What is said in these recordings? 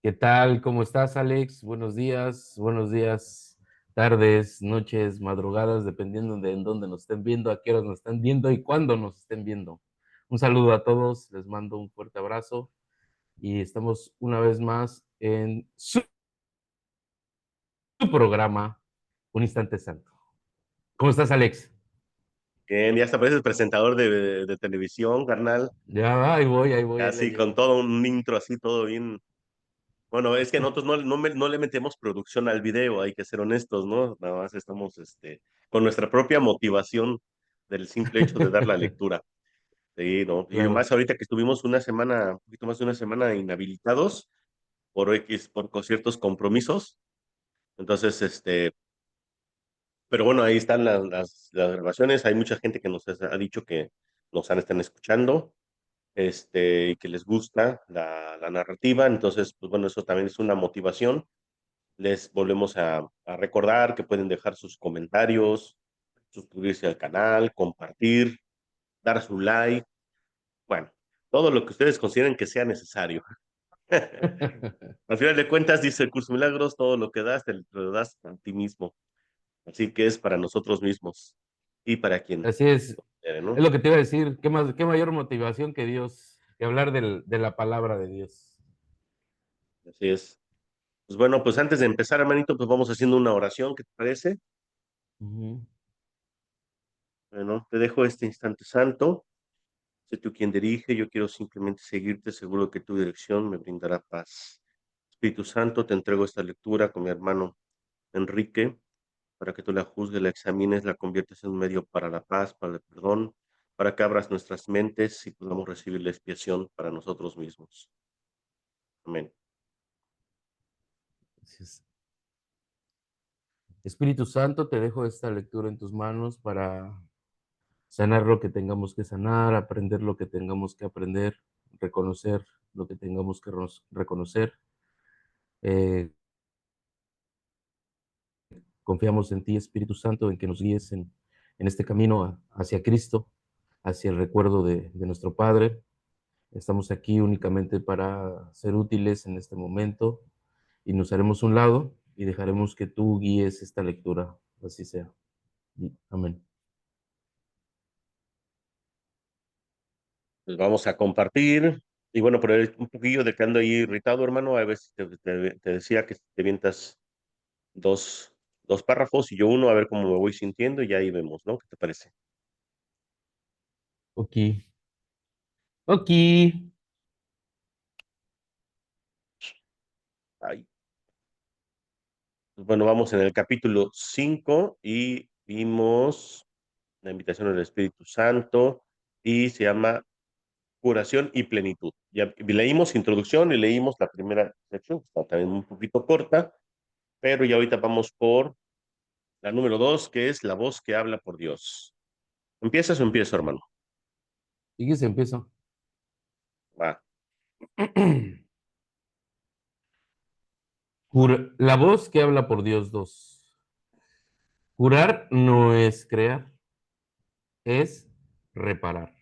¿Qué tal? ¿Cómo estás, Alex? Buenos días, tardes, noches, madrugadas, dependiendo de en dónde nos estén viendo, a qué horas nos estén viendo y cuándo nos estén viendo. Un saludo a todos, les mando un fuerte abrazo y estamos una vez más en su programa, Un Instante Santo. ¿Cómo estás, Alex? Bien, ya hasta pareces presentador de televisión, carnal. Ya, ahí voy, ahí la Así con llevo. todo un intro así, todo bien. Bueno, es que nosotros no le metemos producción al video, hay que ser honestos, ¿no? Nada más estamos con nuestra propia motivación del simple hecho de dar la lectura. Sí, ¿no? Y Claro. más ahorita que estuvimos una semana, un poquito más de una semana inhabilitados por ciertos compromisos. Entonces, pero bueno, ahí están las grabaciones. Hay mucha gente que nos ha dicho que están escuchando y que les gusta la narrativa. Entonces, pues bueno, eso también es una motivación. Les volvemos a recordar que pueden dejar sus comentarios, suscribirse al canal, compartir, dar su like, bueno, todo lo que ustedes consideren que sea necesario. Al final de cuentas, dice el Curso de Milagros, todo lo que das, te lo das a ti mismo. Así que es para nosotros mismos y para quien Así es ¿no? lo que te iba a decir. Qué mayor motivación que Dios, que hablar de la palabra de Dios? Así es. Pues bueno, pues antes de empezar, hermanito, pues vamos haciendo una oración, ¿qué te parece? Ujú. Bueno, te dejo este instante santo. Sé tú quien dirige, yo quiero simplemente seguirte, seguro que tu dirección me brindará paz. Espíritu Santo, te entrego esta lectura con mi hermano Enrique, para que tú la juzgues, la examines, la conviertas en un medio para la paz, para el perdón, para que abras nuestras mentes y podamos recibir la expiación para nosotros mismos. Amén. Así es. Espíritu Santo, te dejo esta lectura en tus manos para sanar lo que tengamos que sanar, aprender lo que tengamos que aprender, reconocer lo que tengamos que reconocer. Eh, Confiamos en ti, Espíritu Santo, en que nos guíes en este camino hacia Cristo, hacia el recuerdo de nuestro Padre. Estamos aquí únicamente para ser útiles en este momento y nos haremos un lado y dejaremos que tú guíes esta lectura. Así sea. Amén. Pues vamos a compartir. Y bueno, por ahí un poquillo de que ando ahí irritado, hermano, a veces te decía que te vientas dos párrafos y yo uno, a ver cómo me voy sintiendo y ya ahí vemos, ¿no? ¿Qué te parece? Ok. Ok. Ay. Pues bueno, vamos en el capítulo 5 y vimos la invitación del Espíritu Santo y se llama curación y plenitud. Ya leímos introducción y leímos la primera sección, que está también un poquito corta, pero ya ahorita vamos por la número 2, que es la voz que habla por Dios. ¿Empiezas o empiezo, hermano? Sigues, empiezo. Va. La voz que habla por Dios 2. Curar no es crear, es reparar.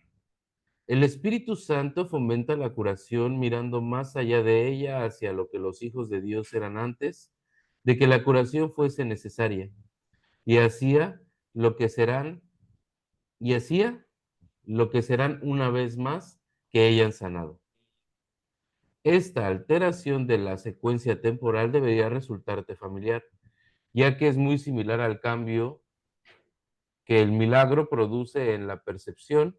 El Espíritu Santo fomenta la curación mirando más allá de ella hacia lo que los hijos de Dios eran antes de que la curación fuese necesaria y hacía lo que serán y hacía lo que serán una vez más que hayan sanado. Esta alteración de la secuencia temporal debería resultarte familiar, ya que es muy similar al cambio que el milagro produce en la percepción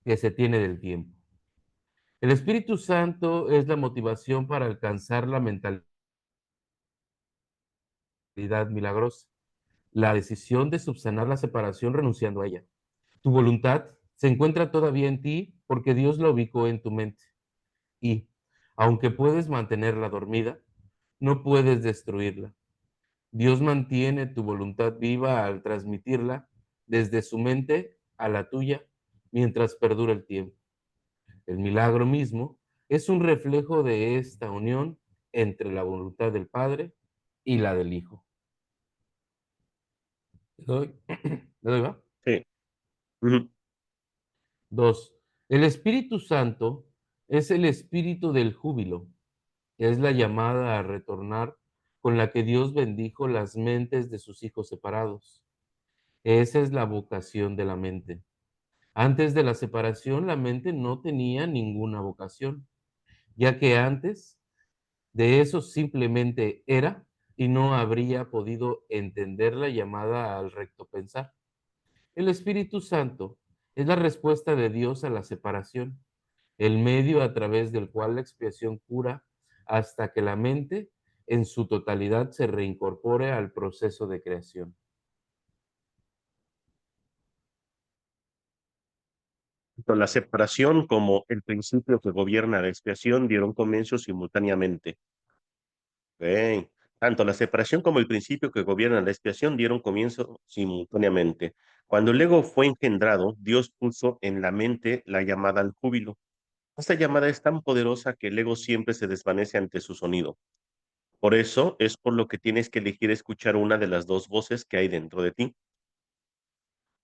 que se tiene del tiempo. El Espíritu Santo es la motivación para alcanzar la mentalidad milagrosa, la decisión de subsanar la separación renunciando a ella. Tu voluntad se encuentra todavía en ti porque Dios la ubicó en tu mente y, aunque puedes mantenerla dormida, no puedes destruirla. Dios mantiene tu voluntad viva al transmitirla desde su mente a la tuya mientras perdura el tiempo. El milagro mismo es un reflejo de esta unión entre la voluntad del Padre y la del Hijo. ¿Le doy? ¿Le doy, va? Sí. Ujú. 2. El Espíritu Santo es el espíritu del júbilo. Es la llamada a retornar con la que Dios bendijo las mentes de sus hijos separados. Esa es la vocación de la mente. Antes de la separación, la mente no tenía ninguna vocación, ya que antes de eso simplemente era y no habría podido entender la llamada al recto pensar. El Espíritu Santo es la respuesta de Dios a la separación, el medio a través del cual la expiación cura hasta que la mente en su totalidad se reincorpore al proceso de creación. Tanto la separación como el principio que gobierna la expiación dieron comienzo simultáneamente. Ok. Tanto la separación como el principio que gobierna la expiación dieron comienzo simultáneamente. Cuando el ego fue engendrado, Dios puso en la mente la llamada al júbilo. Esta llamada es tan poderosa que el ego siempre se desvanece ante su sonido. Por eso es por lo que tienes que elegir escuchar una de las dos voces que hay dentro de ti.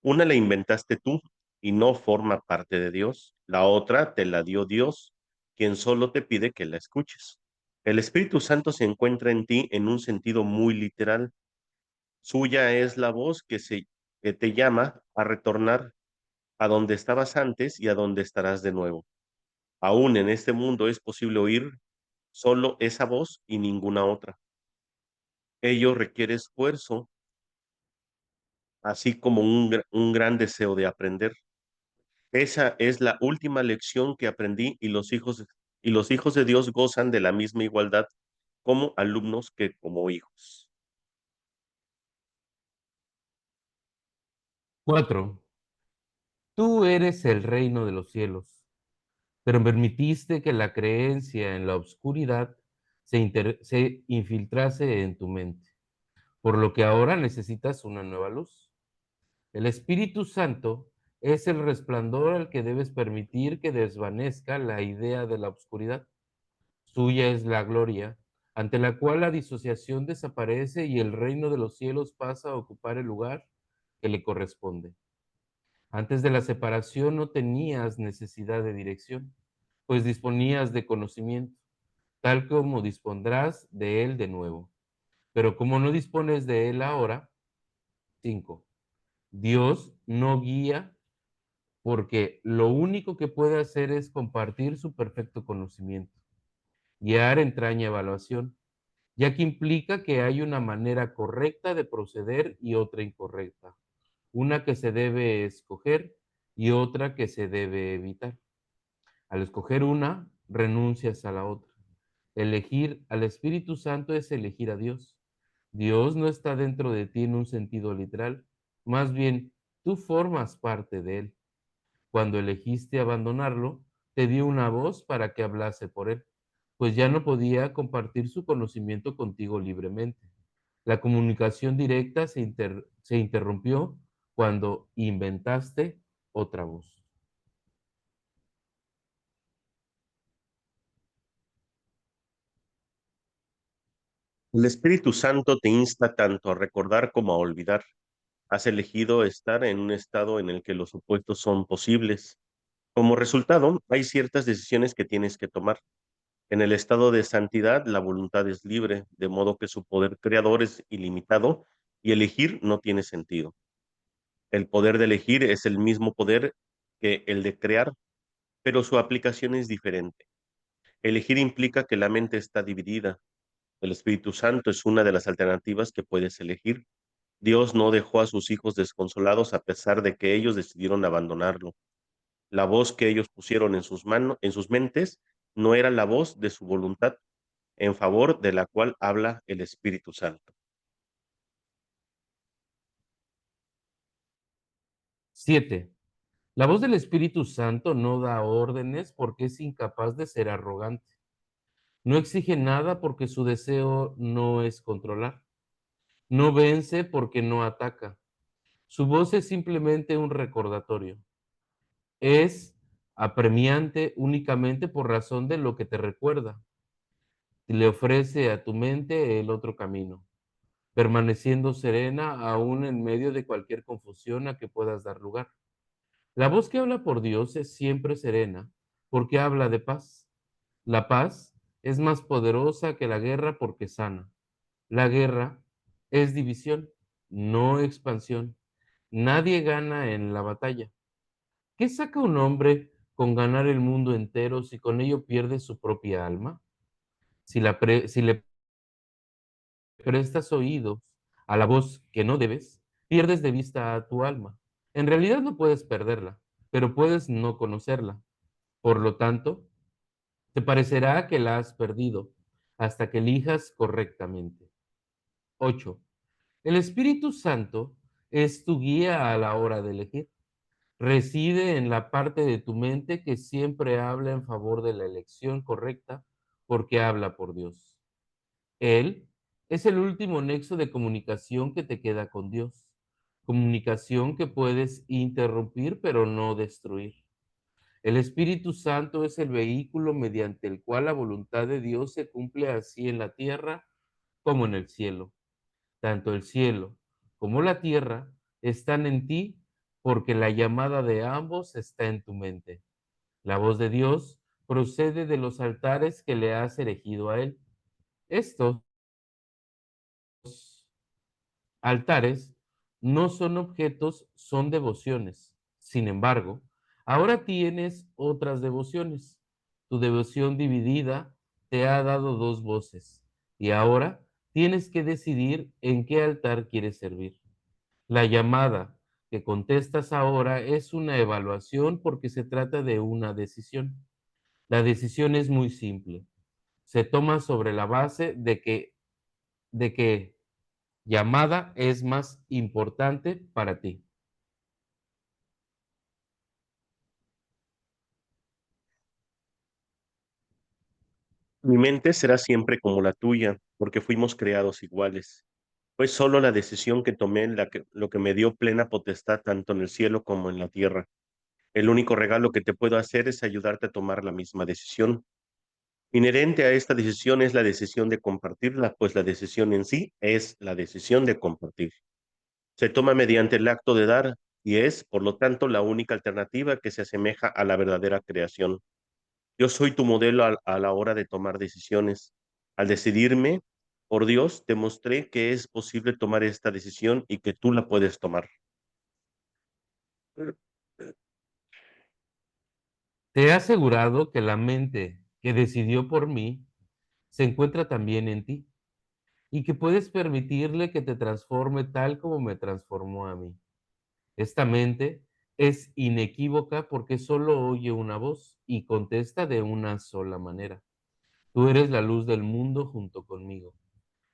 Una la inventaste tú y no forma parte de Dios. La otra te la dio Dios, quien solo te pide que la escuches. El Espíritu Santo se encuentra en ti en un sentido muy literal. Suya es la voz que te llama a retornar a donde estabas antes y a donde estarás de nuevo. Aún en este mundo es posible oír solo esa voz y ninguna otra. Ello requiere esfuerzo, así como un gran deseo de aprender. Esa es la última lección que aprendí y los hijos de Dios gozan de la misma igualdad como alumnos que como hijos. 4. Tú eres el reino de los cielos, pero permitiste que la creencia en la oscuridad se infiltrase en tu mente, por lo que ahora necesitas una nueva luz. El Espíritu Santo es el resplandor al que debes permitir que desvanezca la idea de la oscuridad. Suya es la gloria, ante la cual la disociación desaparece y el reino de los cielos pasa a ocupar el lugar que le corresponde. Antes de la separación no tenías necesidad de dirección, pues disponías de conocimiento, tal como dispondrás de él de nuevo. Pero como no dispones de él ahora, 5. Dios no guía porque lo único que puede hacer es compartir su perfecto conocimiento. Guiar entraña evaluación, ya que implica que hay una manera correcta de proceder y otra incorrecta, una que se debe escoger y otra que se debe evitar. Al escoger una, renuncias a la otra. Elegir al Espíritu Santo es elegir a Dios. Dios no está dentro de ti en un sentido literal, más bien tú formas parte de él. Cuando elegiste abandonarlo, te dio una voz para que hablase por él, pues ya no podía compartir su conocimiento contigo libremente. La comunicación directa se interrumpió cuando inventaste otra voz. El Espíritu Santo te insta tanto a recordar como a olvidar. Has elegido estar en un estado en el que los opuestos son posibles. Como resultado, hay ciertas decisiones que tienes que tomar. En el estado de santidad, la voluntad es libre, de modo que su poder creador es ilimitado y elegir no tiene sentido. El poder de elegir es el mismo poder que el de crear, pero su aplicación es diferente. Elegir implica que la mente está dividida. El Espíritu Santo es una de las alternativas que puedes elegir. Dios no dejó a sus hijos desconsolados a pesar de que ellos decidieron abandonarlo. La voz que ellos pusieron en sus manos, en sus mentes, no era la voz de su voluntad, en favor de la cual habla el Espíritu Santo. 7. La voz del Espíritu Santo no da órdenes porque es incapaz de ser arrogante. No exige nada porque su deseo no es controlar. No vence porque no ataca. Su voz es simplemente un recordatorio. Es apremiante únicamente por razón de lo que te recuerda. Le ofrece a tu mente el otro camino, permaneciendo serena aún en medio de cualquier confusión a que puedas dar lugar. La voz que habla por Dios es siempre serena porque habla de paz. La paz es más poderosa que la guerra porque sana. La guerra es división, no expansión. Nadie gana en la batalla. ¿Qué saca un hombre con ganar el mundo entero si con ello pierde su propia alma? Si le prestas oídos a la voz que no debes, pierdes de vista a tu alma. En realidad no puedes perderla, pero puedes no conocerla. Por lo tanto, te parecerá que la has perdido hasta que elijas correctamente. 8. El Espíritu Santo es tu guía a la hora de elegir. Reside en la parte de tu mente que siempre habla en favor de la elección correcta porque habla por Dios. Él es el último nexo de comunicación que te queda con Dios. Comunicación que puedes interrumpir pero no destruir. El Espíritu Santo es el vehículo mediante el cual la voluntad de Dios se cumple así en la tierra como en el cielo. Tanto el cielo como la tierra están en ti porque la llamada de ambos está en tu mente. La voz de Dios procede de los altares que le has erigido a Él. Estos altares no son objetos, son devociones. Sin embargo, ahora tienes otras devociones. Tu devoción dividida te ha dado dos voces y ahora tienes que decidir en qué altar quieres servir. La llamada que contestas ahora es una evaluación porque se trata de una decisión. La decisión es muy simple. Se toma sobre la base de que llamada es más importante para ti. Mi mente será siempre como la tuya, porque fuimos creados iguales. Fue solo la decisión que tomé lo que me dio plena potestad tanto en el cielo como en la tierra. El único regalo que te puedo hacer es ayudarte a tomar la misma decisión. Inherente a esta decisión es la decisión de compartirla, pues la decisión en sí es la decisión de compartir. Se toma mediante el acto de dar y es, por lo tanto, la única alternativa que se asemeja a la verdadera creación. Yo soy tu modelo a la hora de tomar decisiones. Al decidirme por Dios, te mostré que es posible tomar esta decisión y que tú la puedes tomar. Te he asegurado que la mente que decidió por mí se encuentra también en ti y que puedes permitirle que te transforme tal como me transformó a mí. Esta mente es inequívoca porque solo oye una voz y contesta de una sola manera. Tú eres la luz del mundo junto conmigo.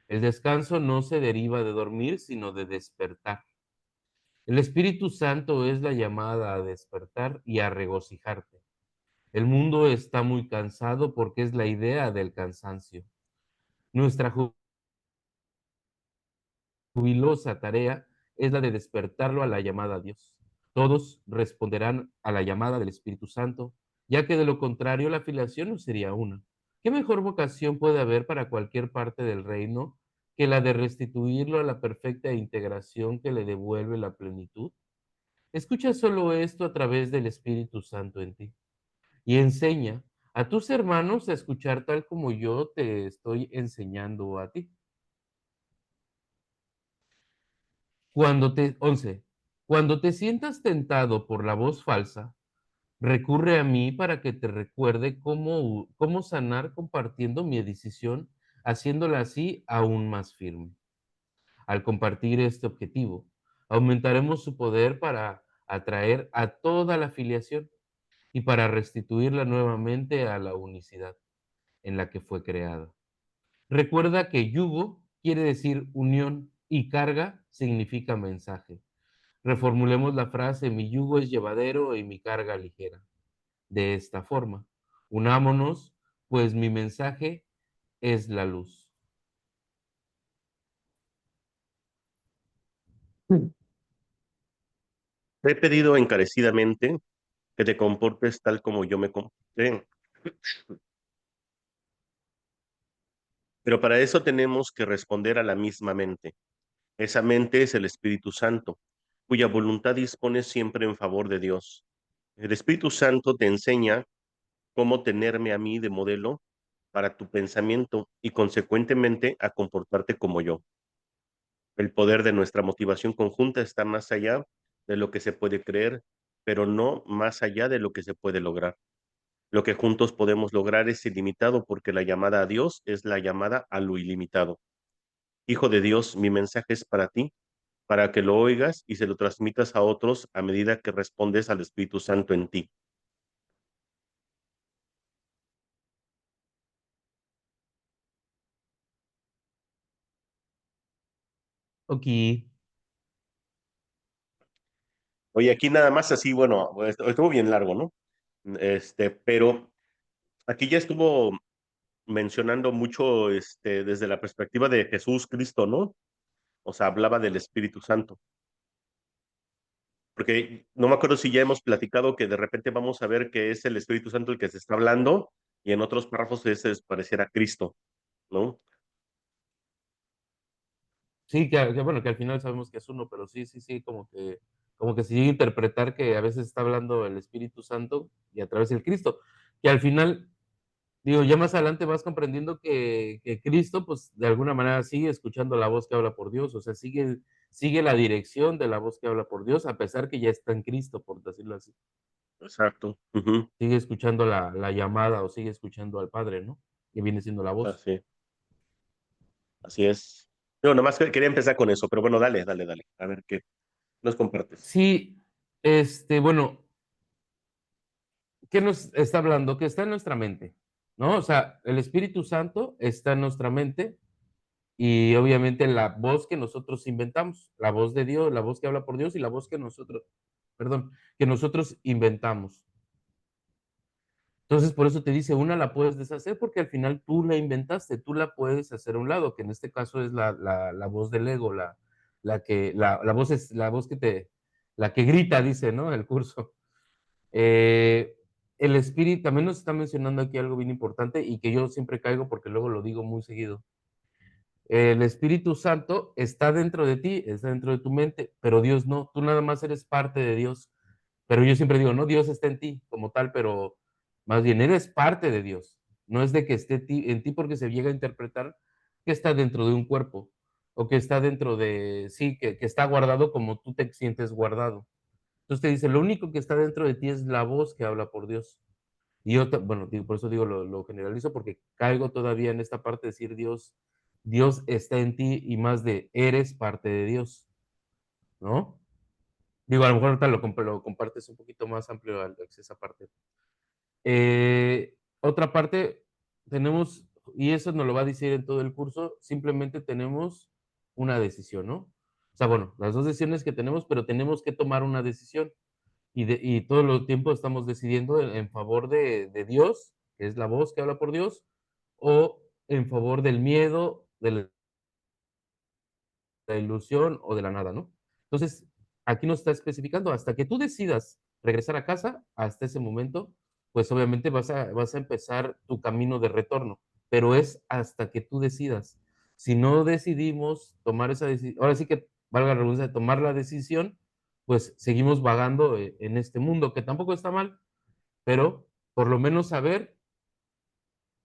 El descanso no se deriva de dormir, sino de despertar. El Espíritu Santo es la llamada a despertar y a regocijarte. El mundo está muy cansado porque es la idea del cansancio. Nuestra jubilosa tarea es la de despertarlo a la llamada a Dios. Todos responderán a la llamada del Espíritu Santo, ya que de lo contrario la filiación no sería una. ¿Qué mejor vocación puede haber para cualquier parte del reino que la de restituirlo a la perfecta integración que le devuelve la plenitud? Escucha solo esto a través del Espíritu Santo en ti y enseña a tus hermanos a escuchar tal como yo te estoy enseñando a ti. 11. Cuando te sientas tentado por la voz falsa, recurre a mí para que te recuerde cómo sanar compartiendo mi decisión, haciéndola así aún más firme. Al compartir este objetivo, aumentaremos su poder para atraer a toda la afiliación y para restituirla nuevamente a la unicidad en la que fue creada. Recuerda que yugo quiere decir unión y carga significa mensaje. Reformulemos la frase, mi yugo es llevadero y mi carga ligera. De esta forma, unámonos, pues mi mensaje es la luz. Te he pedido encarecidamente que te comportes tal como yo me comporté, pero para eso tenemos que responder a la misma mente. Esa mente es el Espíritu Santo, cuya voluntad dispone siempre en favor de Dios. El Espíritu Santo te enseña cómo tenerme a mí de modelo para tu pensamiento y consecuentemente a comportarte como yo. El poder de nuestra motivación conjunta está más allá de lo que se puede creer, pero no más allá de lo que se puede lograr. Lo que juntos podemos lograr es ilimitado porque la llamada a Dios es la llamada a lo ilimitado. Hijo de Dios, mi mensaje es para ti, para que lo oigas y se lo transmitas a otros a medida que respondes al Espíritu Santo en ti. Ok. Oye, aquí nada más así, bueno, estuvo bien largo, ¿no? Pero aquí ya estuvo mencionando mucho, desde la perspectiva de Jesús Cristo, ¿no? O sea, hablaba del Espíritu Santo. Porque no me acuerdo si ya hemos platicado que de repente vamos a ver que es el Espíritu Santo el que se está hablando y en otros párrafos ese es pareciera Cristo, ¿no? Sí, bueno, que al final sabemos que es uno, pero sí, sí, sí, como que se llega a interpretar que a veces está hablando el Espíritu Santo y a través del Cristo, que al final, digo, ya más adelante vas comprendiendo que Cristo, pues, de alguna manera sigue escuchando la voz que habla por Dios, o sea, sigue la dirección de la voz que habla por Dios, a pesar que ya está en Cristo, por decirlo así. Exacto. Ujú. Sigue escuchando la llamada o sigue escuchando al Padre, ¿no? Que viene siendo la voz. Así, así es. No, nomás quería empezar con eso, pero bueno, dale, dale, dale. A ver qué nos compartes. Sí, bueno, ¿qué nos está hablando? Que está en nuestra mente, ¿no? O sea, el Espíritu Santo está en nuestra mente y obviamente la voz que nosotros inventamos, la voz de Dios, la voz que habla por Dios y la voz que nosotros, perdón, que nosotros inventamos. Entonces, por eso te dice, una la puedes deshacer porque al final tú la inventaste, tú la puedes hacer a un lado, que en este caso es la voz del ego, la voz que la que grita, dice, ¿no? El curso. Eh, el espíritu, también nos está mencionando aquí algo bien importante y que yo siempre caigo porque luego lo digo muy seguido. El Espíritu Santo está dentro de ti, está dentro de tu mente, pero Dios no, tú nada más eres parte de Dios. Pero yo siempre digo, no, Dios está en ti como tal, pero más bien eres parte de Dios. No es de que esté en ti porque se llega a interpretar que está dentro de un cuerpo o que está dentro de, sí, que está guardado como tú te sientes guardado. Entonces te dice, lo único que está dentro de ti es la voz que habla por Dios. Y yo, bueno, digo, por eso digo, lo generalizo, porque caigo todavía en esta parte de decir Dios está en ti y más de eres parte de Dios, ¿no? Digo, a lo mejor ahorita lo compartes un poquito más amplio esa parte. Otra parte, tenemos, y eso nos lo va a decir en todo el curso, simplemente tenemos una decisión, ¿no? O sea, bueno, las dos decisiones que tenemos, pero tenemos que tomar una decisión y todo el tiempo estamos decidiendo en favor de Dios, que es la voz que habla por Dios, o en favor del miedo, de la ilusión o de la nada, ¿no? Entonces, aquí nos está especificando, hasta que tú decidas regresar a casa, hasta ese momento, pues obviamente vas a empezar tu camino de retorno, pero es hasta que tú decidas. Si no decidimos tomar esa decisión, ahora sí que valga la redundancia, tomar la decisión, pues seguimos vagando en este mundo, que tampoco está mal, pero por lo menos saber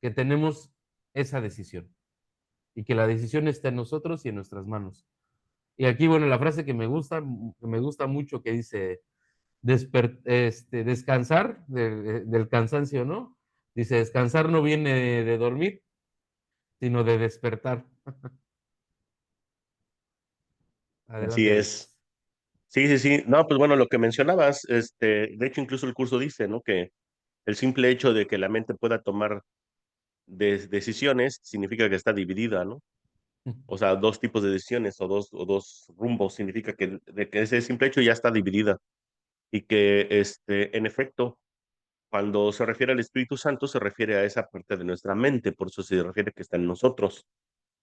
que tenemos esa decisión y que la decisión está en nosotros y en nuestras manos. Y aquí, bueno, la frase que me gusta mucho, que dice, descansar del cansancio, ¿no? Dice, descansar no viene de dormir, sino de despertar. Así Adelante, es. Alex. Sí, sí, sí. No, pues bueno, lo que mencionabas, de hecho incluso el curso dice, ¿no? Que el simple hecho de que la mente pueda tomar decisiones significa que está dividida, ¿no? O sea, dos tipos de decisiones o dos rumbos significa de que ese simple hecho ya está dividida y que, en efecto, cuando se refiere al Espíritu Santo, se refiere a esa parte de nuestra mente, por eso se refiere que está en nosotros.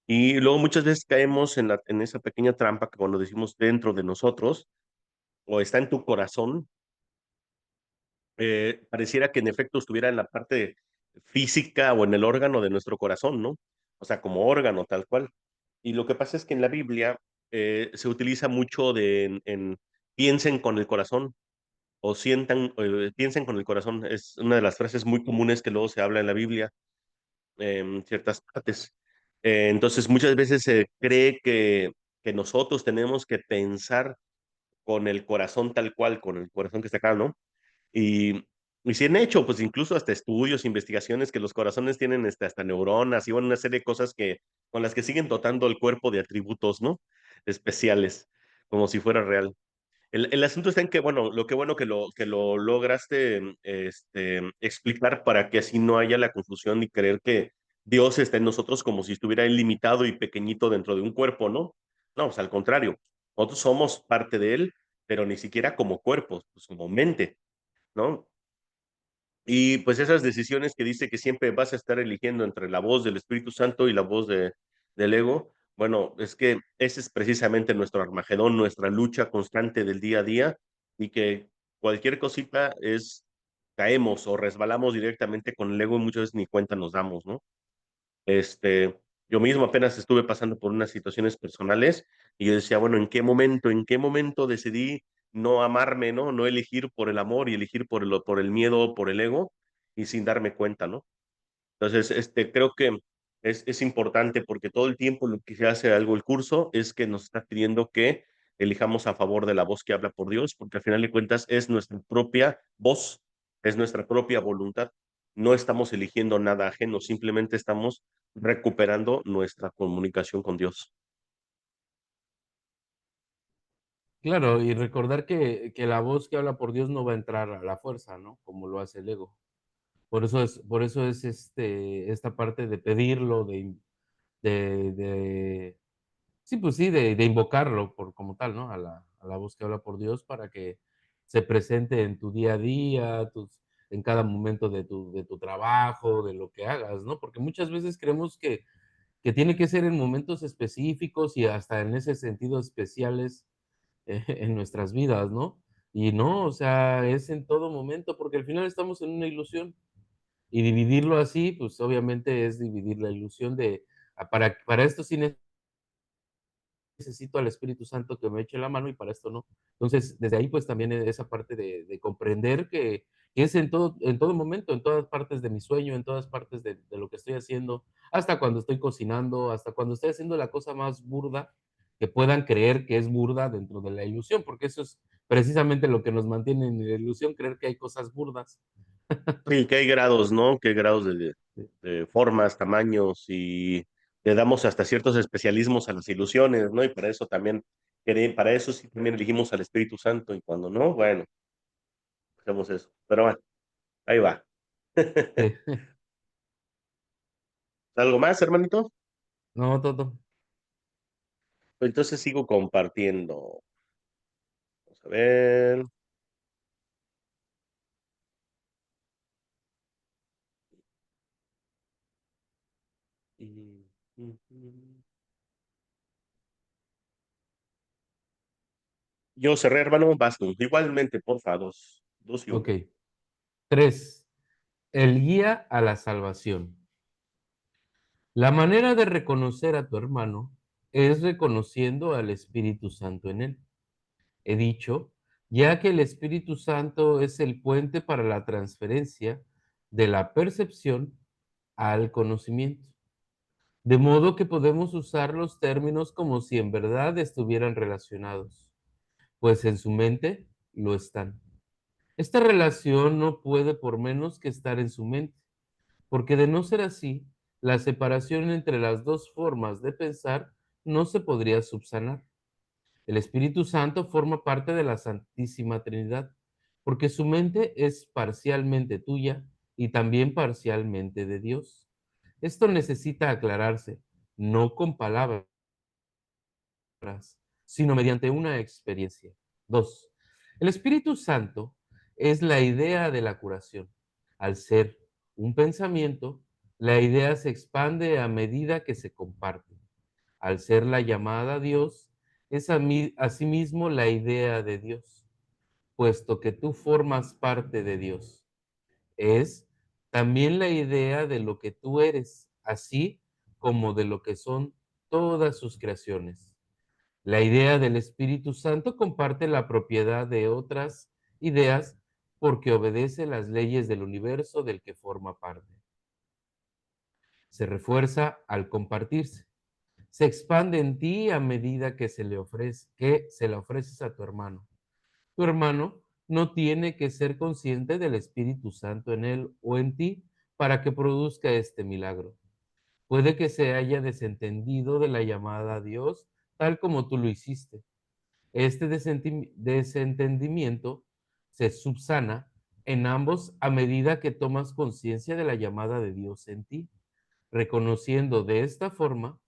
Y luego muchas veces caemos en esa pequeña trampa que cuando decimos dentro de nosotros o está en tu corazón, pareciera que en efecto estuviera en la parte física o en el órgano de nuestro corazón, ¿no? O sea, como órgano tal cual. Y lo que pasa es que en la Biblia se utiliza mucho piensen con el corazón o piensen con el corazón. Es una de las frases muy comunes que luego se habla en la Biblia. ciertas partes. Entonces, muchas veces se cree que nosotros tenemos que pensar con el corazón tal cual, con el corazón que está acá, ¿no? Y, y sí han hecho, pues incluso hasta estudios, investigaciones, que los corazones tienen hasta neuronas y bueno, una serie de cosas con las que siguen dotando el cuerpo de atributos, ¿no? Especiales, como si fuera real. El asunto está en que, bueno, lo que bueno que lo lograste explicar para que así no haya la confusión y creer que Dios está en nosotros como si estuviera ilimitado y pequeñito dentro de un cuerpo, ¿no? No, pues al contrario, nosotros somos parte de Él, pero ni siquiera como cuerpos, pues como mente, ¿no? Y pues esas decisiones que dice que siempre vas a estar eligiendo entre la voz del Espíritu Santo y la voz del ego, bueno, es que ese es precisamente nuestro Armagedón, nuestra lucha constante del día a día y que cualquier cosita caemos o resbalamos directamente con el ego y muchas veces ni cuenta nos damos, ¿no? Yo mismo apenas estuve pasando por unas situaciones personales y yo decía, bueno, en qué momento decidí no amarme, ¿no? No elegir por el amor y elegir por el miedo, por el ego y sin darme cuenta, ¿no? Entonces, creo que es importante porque todo el tiempo lo que se hace algo el curso es que nos está pidiendo que elijamos a favor de la voz que habla por Dios, porque al final de cuentas es nuestra propia voz, es nuestra propia voluntad. No estamos eligiendo nada ajeno, simplemente estamos recuperando nuestra comunicación con Dios. Claro, y recordar que la voz que habla por Dios no va a entrar a la fuerza, ¿no? Como lo hace el ego. Por eso es esta parte de pedirlo, de sí, pues sí, de invocarlo por como tal, ¿no? A la voz que habla por Dios para que se presente en tu día a día, en cada momento de tu trabajo, de lo que hagas, ¿no? Porque muchas veces creemos que tiene que ser en momentos específicos y hasta en ese sentido especiales en nuestras vidas, ¿no? Y no, o sea, es en todo momento, porque al final estamos en una ilusión. Y dividirlo así, pues obviamente es dividir la ilusión para esto sí necesito al Espíritu Santo que me eche la mano y para esto no. Entonces, desde ahí, pues también esa parte de comprender que es en todo momento, en todas partes de mi sueño, en todas partes de lo que estoy haciendo, hasta cuando estoy cocinando, hasta cuando estoy haciendo la cosa más burda, que puedan creer que es burda dentro de la ilusión, porque eso es precisamente lo que nos mantiene en la ilusión, creer que hay cosas burdas. Sí, que hay grados, ¿no? Que hay grados Sí, de formas, tamaños y le damos hasta ciertos especialismos a las ilusiones, ¿no? Y para eso también, para eso sí también elegimos al Espíritu Santo y cuando no, bueno, hacemos eso. Pero bueno, ahí va. sí. ¿Algo más, hermanito? No, todo. Entonces sigo compartiendo. Vamos a ver. Yo cerré, hermano, vas tú. Igualmente, porfa, dos y Ok. uno. 3. El guía a la salvación. La manera de reconocer a tu hermano es reconociendo al Espíritu Santo en él. He dicho, ya que el Espíritu Santo es el puente para la transferencia de la percepción al conocimiento. De modo que podemos usar los términos como si en verdad estuvieran relacionados, pues en su mente lo están. Esta relación no puede por menos que estar en su mente, porque de no ser así, la separación entre las dos formas de pensar no se podría subsanar. El Espíritu Santo forma parte de la Santísima Trinidad, porque su mente es parcialmente tuya y también parcialmente de Dios. Esto necesita aclararse, no con palabras, sino mediante una experiencia. 2. El Espíritu Santo es la idea de la curación. Al ser un pensamiento, la idea se expande a medida que se comparte. Al ser la llamada a Dios, es asimismo la idea de Dios, puesto que tú formas parte de Dios. Es también la idea de lo que tú eres, así como de lo que son todas sus creaciones. La idea del Espíritu Santo comparte la propiedad de otras ideas porque obedece las leyes del universo del que forma parte. se refuerza al compartirse. Se expande en ti a medida que se la ofreces a tu hermano. Tu hermano no tiene que ser consciente del Espíritu Santo en él o en ti para que produzca este milagro. Puede que se haya desentendido de la llamada a Dios tal como tú lo hiciste. Este desentendimiento se subsana en ambos a medida que tomas conciencia de la llamada de Dios en ti, reconociendo de esta forma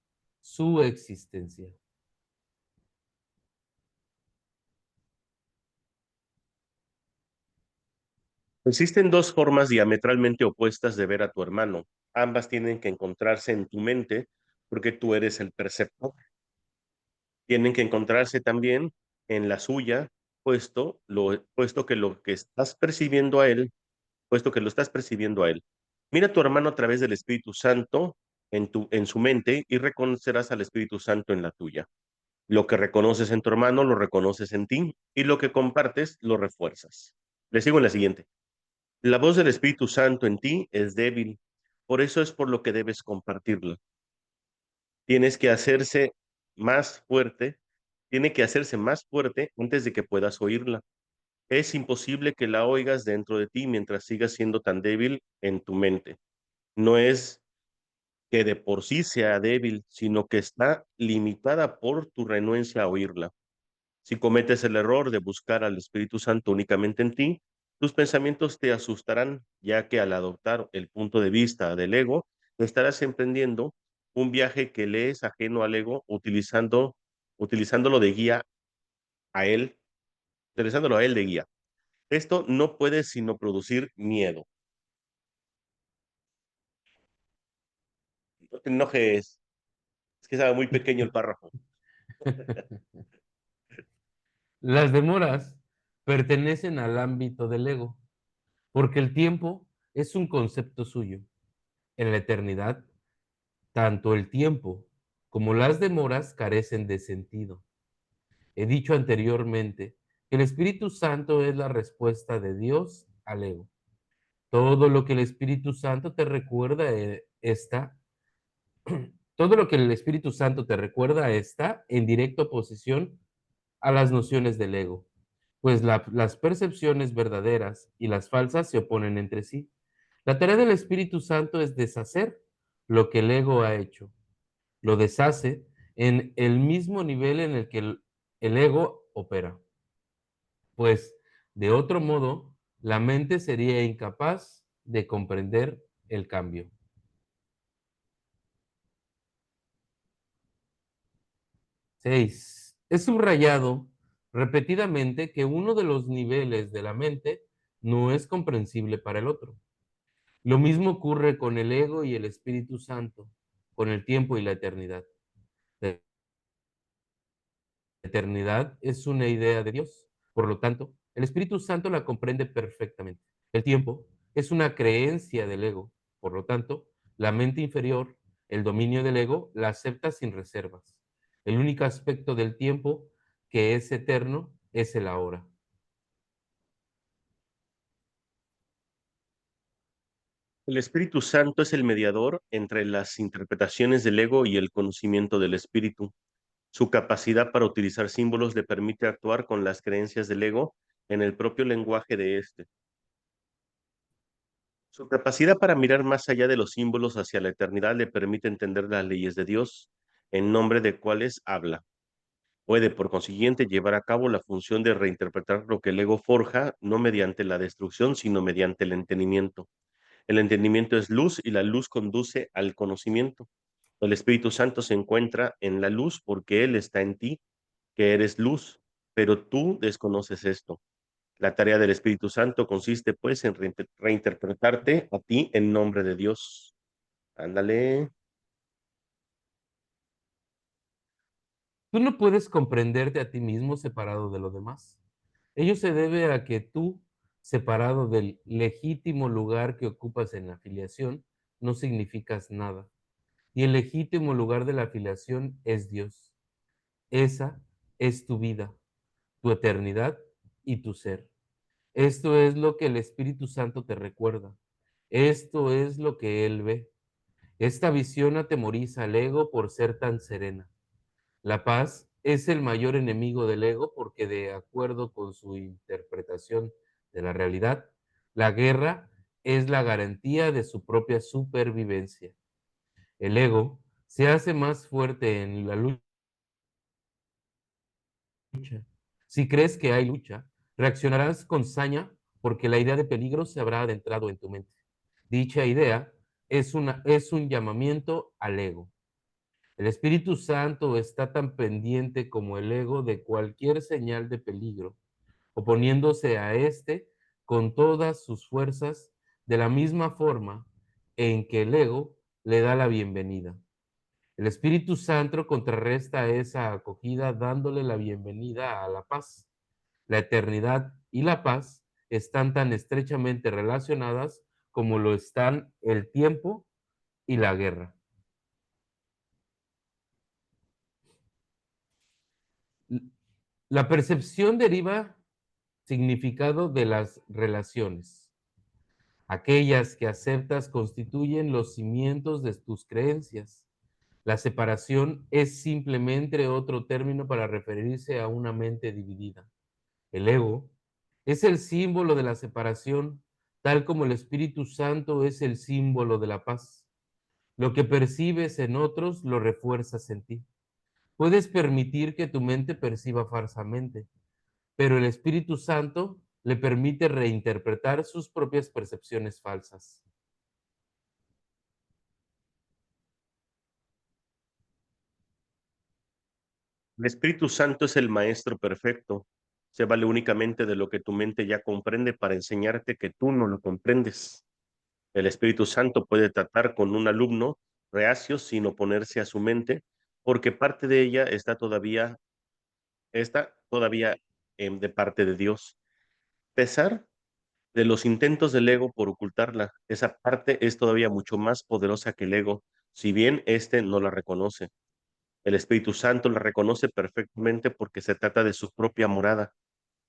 su existencia. Existen dos formas diametralmente opuestas de ver a tu hermano. Ambas tienen que encontrarse en tu mente porque tú eres el perceptor. Tienen que encontrarse también en la suya, puesto que lo que estás percibiendo a él, puesto que lo estás percibiendo a él. Mira a tu hermano a través del Espíritu Santo en su mente y reconocerás al Espíritu Santo en la tuya. Lo que reconoces en tu hermano, lo reconoces en ti y lo que compartes, lo refuerzas. Le sigo en la siguiente. La voz del Espíritu Santo en ti es débil, por eso es por lo que debes compartirla. Tienes que hacerse más fuerte, tiene que hacerse más fuerte antes de que puedas oírla. Es imposible que la oigas dentro de ti mientras sigas siendo tan débil en tu mente. No es que de por sí sea débil, sino que está limitada por tu renuencia a oírla. Si cometes el error de buscar al Espíritu Santo únicamente en ti, tus pensamientos te asustarán, ya que al adoptar el punto de vista del ego, estarás emprendiendo un viaje que le es ajeno al ego, utilizándolo de guía a él, utilizándolo a él de guía. Esto no puede sino producir miedo. No te enojes, es que estaba muy pequeño el párrafo. Las demoras pertenecen al ámbito del ego, porque el tiempo es un concepto suyo. En la eternidad, tanto el tiempo como las demoras carecen de sentido. He dicho anteriormente que el Espíritu Santo es la respuesta de Dios al ego. Todo lo que el Espíritu Santo te recuerda está, todo lo que el Espíritu Santo te recuerda está en directa oposición a las nociones del ego, pues las percepciones verdaderas y las falsas se oponen entre sí. La tarea del Espíritu Santo es deshacer lo que el ego ha hecho. Lo deshace en el mismo nivel en el que el ego opera, pues de otro modo la mente sería incapaz de comprender el cambio. 6. Es subrayado repetidamente que uno de los niveles de la mente no es comprensible para el otro. Lo mismo ocurre con el ego y el Espíritu Santo, con el tiempo y la eternidad. La eternidad es una idea de Dios. Por lo tanto, el Espíritu Santo la comprende perfectamente. El tiempo es una creencia del ego. Por lo tanto, la mente inferior, el dominio del ego, la acepta sin reservas. El único aspecto del tiempo que es eterno es el ahora. El Espíritu Santo es el mediador entre las interpretaciones del ego y el conocimiento del Espíritu. Su capacidad para utilizar símbolos le permite actuar con las creencias del ego en el propio lenguaje de éste. Su capacidad para mirar más allá de los símbolos hacia la eternidad le permite entender las leyes de Dios, en nombre de cuales habla. Puede, por consiguiente, llevar a cabo la función de reinterpretar lo que el ego forja, no mediante la destrucción, sino mediante el entendimiento. El entendimiento es luz y la luz conduce al conocimiento. El Espíritu Santo se encuentra en la luz porque Él está en ti, que eres luz, pero tú desconoces esto. La tarea del Espíritu Santo consiste, pues, en reinterpretarte a ti en nombre de Dios. Ándale. Tú no puedes comprenderte a ti mismo separado de lo demás. Ello se debe a que tú, separado del legítimo lugar que ocupas en la afiliación, no significas nada. Y el legítimo lugar de la afiliación es Dios. Esa es tu vida, tu eternidad y tu ser. Esto es lo que el Espíritu Santo te recuerda. Esto es lo que Él ve. Esta visión atemoriza al ego por ser tan serena. La paz es el mayor enemigo del ego porque de acuerdo con su interpretación de la realidad, la guerra es la garantía de su propia supervivencia. El ego se hace más fuerte en la lucha. Si crees que hay lucha, reaccionarás con saña porque la idea de peligro se habrá adentrado en tu mente. Dicha idea es un llamamiento al ego. El Espíritu Santo está tan pendiente como el ego de cualquier señal de peligro, oponiéndose a éste con todas sus fuerzas, de la misma forma en que el ego le da la bienvenida. El Espíritu Santo contrarresta esa acogida dándole la bienvenida a la paz. La eternidad y la paz están tan estrechamente relacionadas como lo están el tiempo y la guerra. La percepción deriva significado de las relaciones. Aquellas que aceptas constituyen los cimientos de tus creencias. La separación es simplemente otro término para referirse a una mente dividida. El ego es el símbolo de la separación, tal como el Espíritu Santo es el símbolo de la paz. Lo que percibes en otros lo refuerzas en ti. Puedes permitir que tu mente perciba falsamente, pero el Espíritu Santo le permite reinterpretar sus propias percepciones falsas. El Espíritu Santo es el Maestro perfecto. Se vale únicamente de lo que tu mente ya comprende para enseñarte que tú no lo comprendes. El Espíritu Santo puede tratar con un alumno reacio sin oponerse a su mente, porque parte de ella está todavía de parte de Dios. A pesar de los intentos del ego por ocultarla, esa parte es todavía mucho más poderosa que el ego, si bien éste no la reconoce. El Espíritu Santo la reconoce perfectamente porque se trata de su propia morada,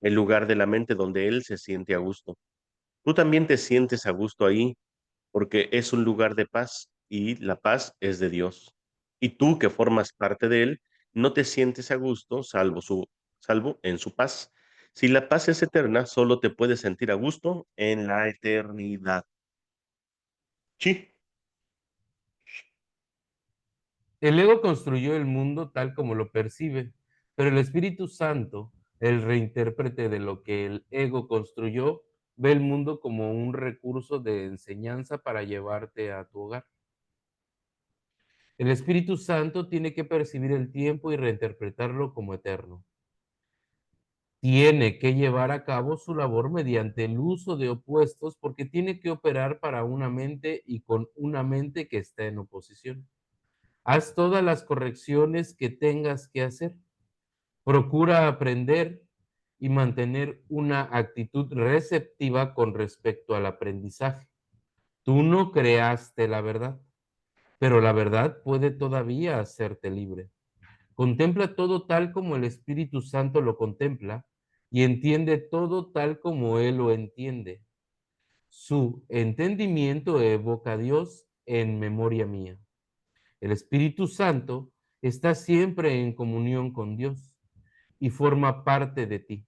el lugar de la mente donde él se siente a gusto. Tú también te sientes a gusto ahí porque es un lugar de paz y la paz es de Dios. Y tú que formas parte de él, no te sientes a gusto salvo en su paz. Si la paz es eterna, solo te puedes sentir a gusto en la eternidad. Sí, El ego construyó el mundo tal como lo percibe, pero el Espíritu Santo, el reintérprete de lo que el ego construyó, ve el mundo como un recurso de enseñanza para llevarte a tu hogar. El Espíritu Santo tiene que percibir el tiempo y reinterpretarlo como eterno. Tiene que llevar a cabo su labor mediante el uso de opuestos porque tiene que operar para una mente y con una mente que está en oposición. Haz todas las correcciones que tengas que hacer. Procura aprender y mantener una actitud receptiva con respecto al aprendizaje. Tú no creaste la verdad, pero la verdad puede todavía hacerte libre. Contempla todo tal como el Espíritu Santo lo contempla y entiende todo tal como Él lo entiende. Su entendimiento evoca a Dios en memoria mía. El Espíritu Santo está siempre en comunión con Dios y forma parte de ti.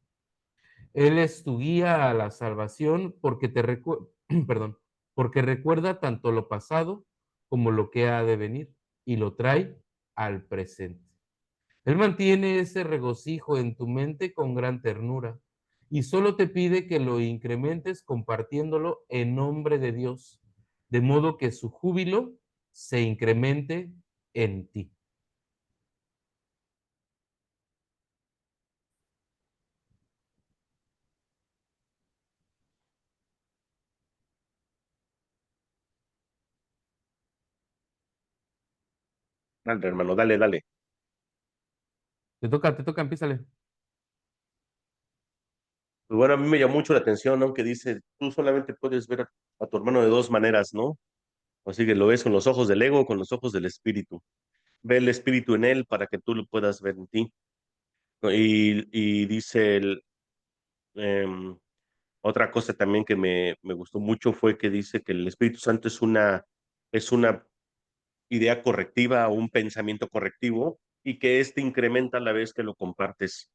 Él es tu guía a la salvación porque perdón, porque recuerda tanto lo pasado como lo que ha de venir y lo trae al presente. Él mantiene ese regocijo en tu mente con gran ternura y solo te pide que lo incrementes compartiéndolo en nombre de Dios, de modo que su júbilo se incremente en ti. dale, hermano, dale, dale. Te toca, empiézale. Pues bueno, a mí me llamó mucho la atención, aunque dice, tú solamente puedes ver a tu hermano de dos maneras, ¿no? Así que lo ves con los ojos del ego o con los ojos del espíritu. Ve el espíritu en él para que tú lo puedas ver en ti. ¿No? Y dice em, otra cosa también que me gustó mucho fue que dice que el Espíritu Santo es una idea correctiva o un pensamiento correctivo y que este incrementa a la vez que lo compartes,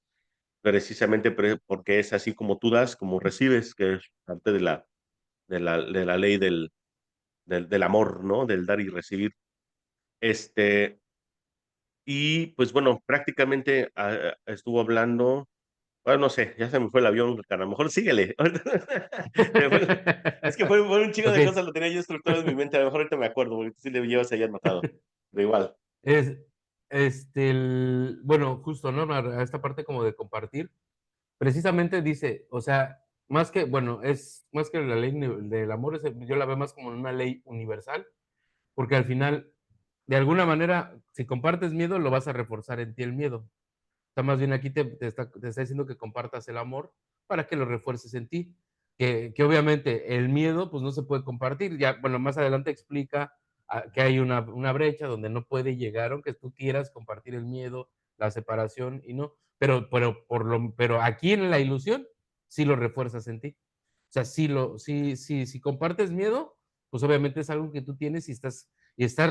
precisamente porque es así como tú das, como recibes, que es parte de la ley del amor, ¿no? Del dar y recibir. Este, y pues bueno, prácticamente estuvo hablando, bueno, no sé, ya se me fue el avión, a lo mejor síguele. Es que fue un chingo Ok, de cosas, lo tenía yo estructurado en mi mente, a lo mejor ahorita me acuerdo, porque sí le llevas ahí anotado, pero igual. es, bueno, justo, ¿no? A esta parte como de compartir, precisamente dice, o sea, más que, bueno, es más que la ley del amor, yo la veo más como una ley universal, porque al final, de alguna manera, si compartes miedo, lo vas a reforzar en ti el miedo. Está más bien aquí te está diciendo que compartas el amor para que lo refuerces en ti. Que obviamente el miedo pues no se puede compartir. Ya, bueno, más adelante explica que hay una brecha donde no puede llegar, aunque tú quieras compartir el miedo, la separación y no. Pero aquí en la ilusión sí lo refuerzas en ti. O sea, si compartes miedo, pues obviamente es algo que tú tienes y estás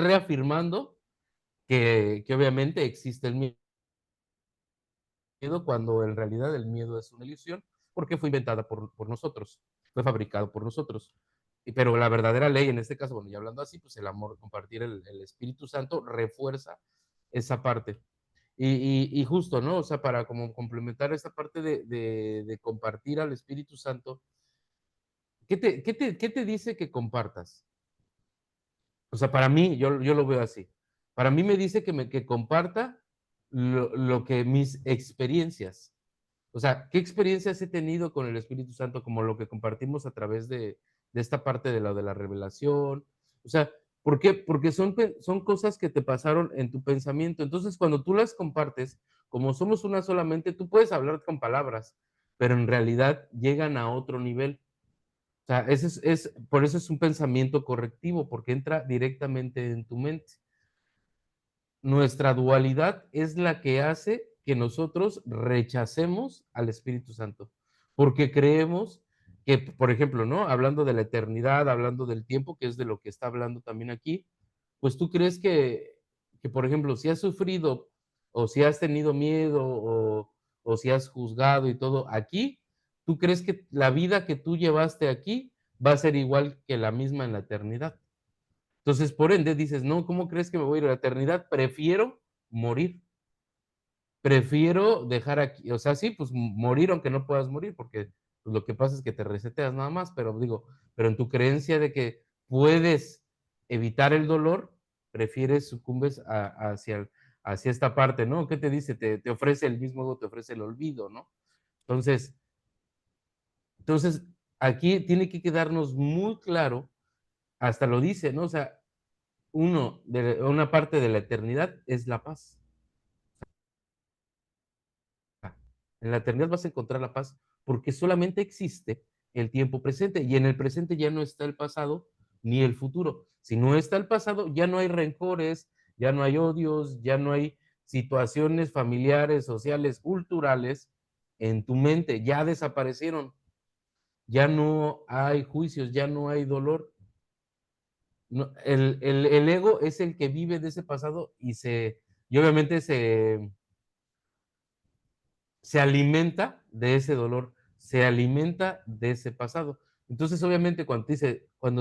reafirmando que obviamente existe el miedo cuando en realidad el miedo es una ilusión porque fue inventada por nosotros, fue fabricado por nosotros. Pero la verdadera ley, en este caso, bueno, ya hablando así, pues el amor, compartir el Espíritu Santo refuerza esa parte. Y justo, ¿no? O sea, para como complementar esta parte de compartir al Espíritu Santo, ¿qué te dice que compartas? O sea, para mí, yo lo veo así. Para mí me dice que comparta lo que mis experiencias. O sea, ¿qué experiencias he tenido con el Espíritu Santo? Como lo que compartimos a través de esta parte de la revelación. O sea, ¿por qué? Porque son cosas que te pasaron en tu pensamiento. Entonces, cuando tú las compartes, como somos una solamente, tú puedes hablar con palabras, pero en realidad llegan a otro nivel. O sea, por eso es un pensamiento correctivo, porque entra directamente en tu mente. Nuestra dualidad es la que hace que nosotros rechacemos al Espíritu Santo, porque creemos que, por ejemplo, ¿no? Hablando de la eternidad, hablando del tiempo, que es de lo que está hablando también aquí, pues tú crees que por ejemplo, si has sufrido o si has tenido miedo o si has juzgado y todo aquí, tú crees que la vida que tú llevaste aquí va a ser igual que la misma en la eternidad. Entonces, por ende, dices, no, ¿cómo crees que me voy a ir a la eternidad? Prefiero morir, prefiero dejar aquí, o sea, sí, pues morir aunque no puedas morir, porque pues, lo que pasa es que te reseteas nada más, pero digo, pero en tu creencia de que puedes evitar el dolor, prefieres, sucumbes hacia esta parte, ¿no? ¿Qué te dice? Te ofrece el mismo ego, te ofrece el olvido, ¿no? Entonces, entonces, aquí tiene que quedarnos muy claro, hasta lo dice, ¿no? O sea, una parte de la eternidad es la paz. En la eternidad vas a encontrar la paz porque solamente existe el tiempo presente y en el presente ya no está el pasado ni el futuro. Si no está el pasado, ya no hay rencores, ya no hay odios, ya no hay situaciones familiares, sociales, culturales en tu mente, ya desaparecieron, ya no hay juicios, ya no hay dolor. No, el ego es el que vive de ese pasado y obviamente se alimenta de ese dolor, se alimenta de ese pasado. Entonces, obviamente, cuando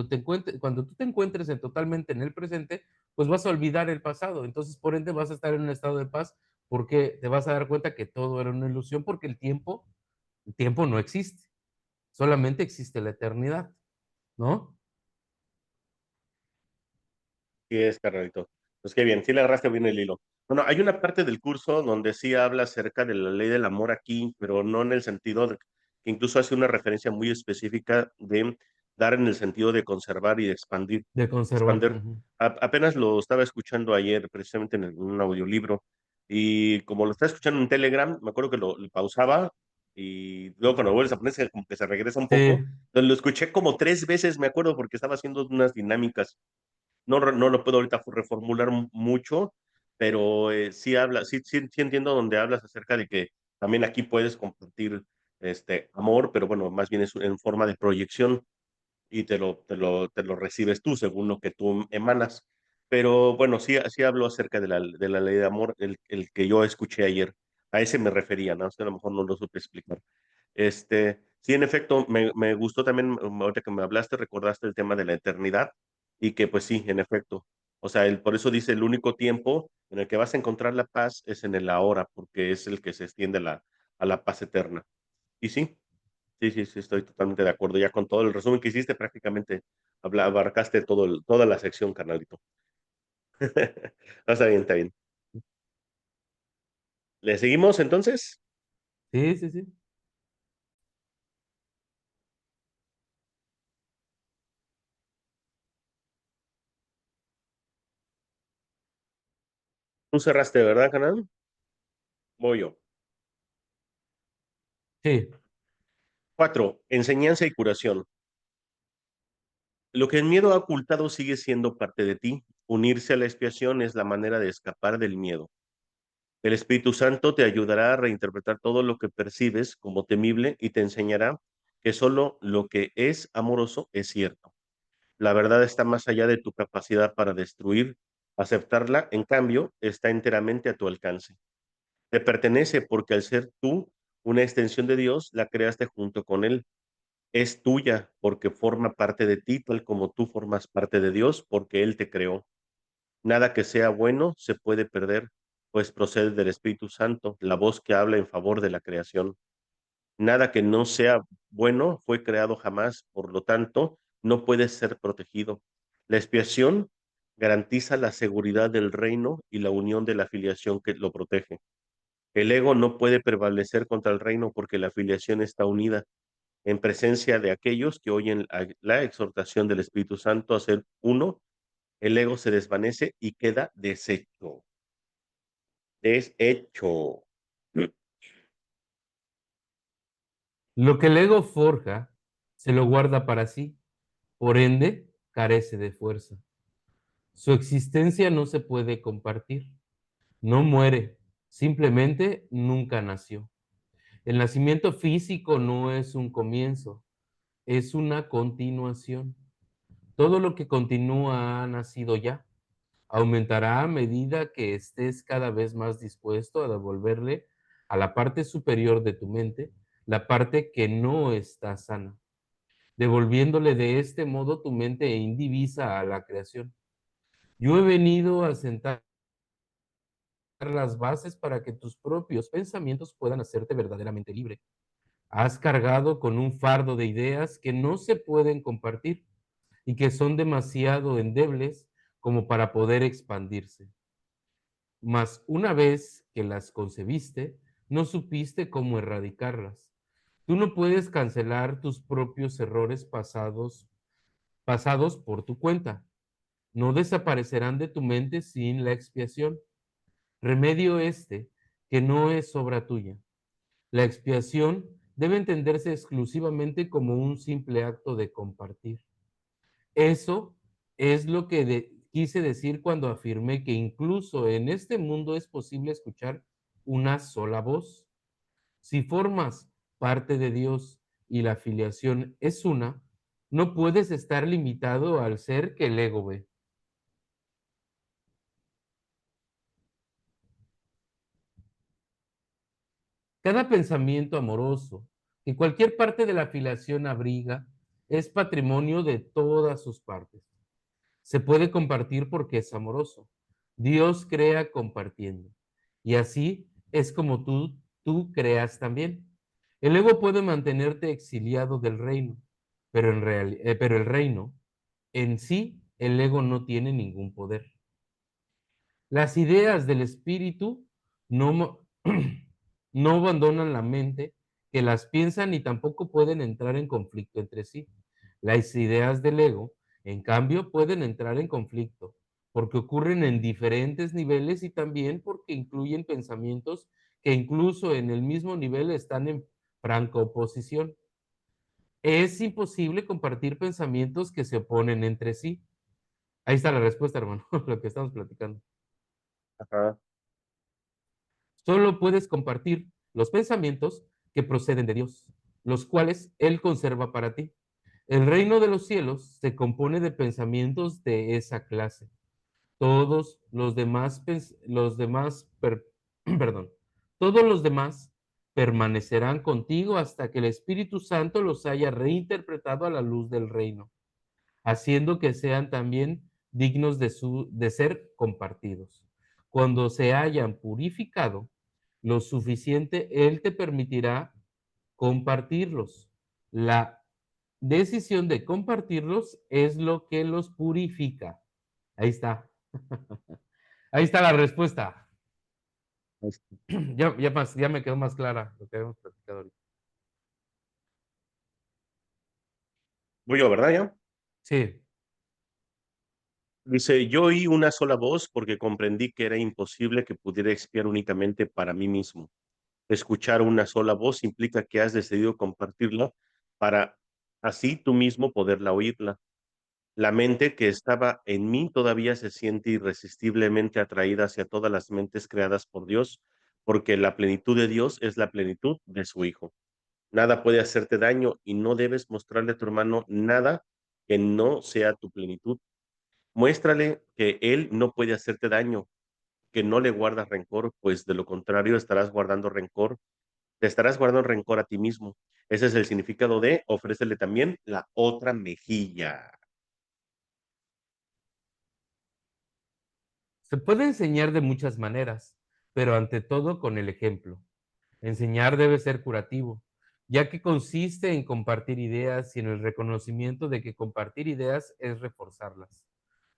tú te encuentres totalmente en el presente, pues vas a olvidar el pasado. Entonces, por ende, vas a estar en un estado de paz porque te vas a dar cuenta que todo era una ilusión porque el tiempo no existe, solamente existe la eternidad, ¿no? Sí es, carnalito. Pues qué bien, sí le agarraste bien el hilo. Bueno, hay una parte del curso donde sí habla acerca de la ley del amor aquí, pero no en el sentido de que incluso hace una referencia muy específica de dar en el sentido de conservar y de expandir. De conservar. Expander. Apenas lo estaba escuchando ayer, precisamente en un audiolibro, y como lo estaba escuchando en Telegram, me acuerdo que lo pausaba y luego cuando vuelves a ponerse como que se regresa un poco. Sí, Entonces lo escuché como 3 veces, me acuerdo, porque estaba haciendo unas dinámicas. No, no lo puedo ahorita reformular mucho, pero sí habla, sí entiendo donde hablas acerca de que también aquí puedes compartir amor, pero bueno, más bien es en forma de proyección y te lo recibes tú según lo que tú emanas. Pero bueno, sí, sí habló acerca de la ley de amor, el que yo escuché ayer. A ese me refería, ¿no? O sea, a lo mejor no lo supe explicar. Sí, en efecto, me gustó también, ahorita que me hablaste, recordaste el tema de la eternidad y que pues sí, en efecto. O sea, por eso dice, el único tiempo en el que vas a encontrar la paz es en el ahora, porque es el que se extiende a la paz eterna. Y sí, sí, sí, sí, estoy totalmente de acuerdo. Ya con todo el resumen que hiciste, prácticamente abarcaste toda la sección, carnalito. No, está bien, está bien. ¿Le seguimos entonces? Sí, sí, sí. Tú cerraste, ¿verdad, canal? Voy yo. Sí. 4. Enseñanza y curación. Lo que el miedo ha ocultado sigue siendo parte de ti. Unirse a la expiación es la manera de escapar del miedo. El Espíritu Santo te ayudará a reinterpretar todo lo que percibes como temible y te enseñará que solo lo que es amoroso es cierto. La verdad está más allá de tu capacidad para destruir. Aceptarla, en cambio, está enteramente a tu alcance. Te pertenece porque al ser tú una extensión de Dios, la creaste junto con Él. Es tuya porque forma parte de ti, tal como tú formas parte de Dios, porque Él te creó. Nada que sea bueno se puede perder, pues procede del Espíritu Santo, la voz que habla en favor de la creación. Nada que no sea bueno fue creado jamás, por lo tanto, no puede ser protegido. La expiación garantiza la seguridad del reino y la unión de la filiación que lo protege. El ego no puede prevalecer contra el reino porque la filiación está unida en presencia de aquellos que oyen la exhortación del Espíritu Santo a ser uno. El ego se desvanece y queda deshecho. Deshecho. Lo que el ego forja, se lo guarda para sí, por ende, carece de fuerza. Su existencia no se puede compartir. No muere, simplemente nunca nació. El nacimiento físico no es un comienzo, es una continuación. Todo lo que continúa ha nacido ya. Aumentará a medida que estés cada vez más dispuesto a devolverle a la parte superior de tu mente la parte que no está sana, devolviéndole de este modo tu mente indivisa a la creación. Yo he venido a sentar las bases para que tus propios pensamientos puedan hacerte verdaderamente libre. Has cargado con un fardo de ideas que no se pueden compartir y que son demasiado endebles como para poder expandirse. Mas una vez que las concebiste, no supiste cómo erradicarlas. Tú no puedes cancelar tus propios errores pasados por tu cuenta. No desaparecerán de tu mente sin la expiación. Remedio este, que no es obra tuya. La expiación debe entenderse exclusivamente como un simple acto de compartir. Eso es lo que quise decir cuando afirmé que incluso en este mundo es posible escuchar una sola voz. Si formas parte de Dios y la filiación es una, no puedes estar limitado al ser que el ego ve. Cada pensamiento amoroso que cualquier parte de la filiación abriga es patrimonio de todas sus partes. Se puede compartir porque es amoroso. Dios crea compartiendo. Y así es como tú creas también. El ego puede mantenerte exiliado del reino, pero el reino en sí, el ego no tiene ningún poder. Las ideas del espíritu no, no abandonan la mente, que las piensan y tampoco pueden entrar en conflicto entre sí. Las ideas del ego, en cambio, pueden entrar en conflicto, porque ocurren en diferentes niveles y también porque incluyen pensamientos que incluso en el mismo nivel están en franca oposición. Es imposible compartir pensamientos que se oponen entre sí. Ahí está la respuesta, hermano, lo que estamos platicando. Ajá. Solo puedes compartir los pensamientos que proceden de Dios, los cuales Él conserva para ti. El reino de los cielos se compone de pensamientos de esa clase. Todos los demás, perdón, todos los demás permanecerán contigo hasta que el Espíritu Santo los haya reinterpretado a la luz del reino, haciendo que sean también dignos de ser compartidos. Cuando se hayan purificado lo suficiente, Él te permitirá compartirlos. La decisión de compartirlos es lo que los purifica. Ahí está. Ahí está la respuesta. Ya me quedó más clara lo que habíamos platicado ahorita. Voy yo, ¿verdad? Ya. Sí. Dice, yo oí una sola voz porque comprendí que era imposible que pudiera expiar únicamente para mí mismo. Escuchar una sola voz implica que has decidido compartirla para así tú mismo poderla oírla. La mente que estaba en mí todavía se siente irresistiblemente atraída hacia todas las mentes creadas por Dios, porque la plenitud de Dios es la plenitud de su Hijo. Nada puede hacerte daño y no debes mostrarle a tu hermano nada que no sea tu plenitud. Muéstrale que él no puede hacerte daño, que no le guardas rencor, pues de lo contrario estarás guardando rencor, te estarás guardando rencor a ti mismo. Ese es el significado de ofrécele también la otra mejilla. Se puede enseñar de muchas maneras, pero ante todo con el ejemplo. Enseñar debe ser curativo, ya que consiste en compartir ideas y en el reconocimiento de que compartir ideas es reforzarlas.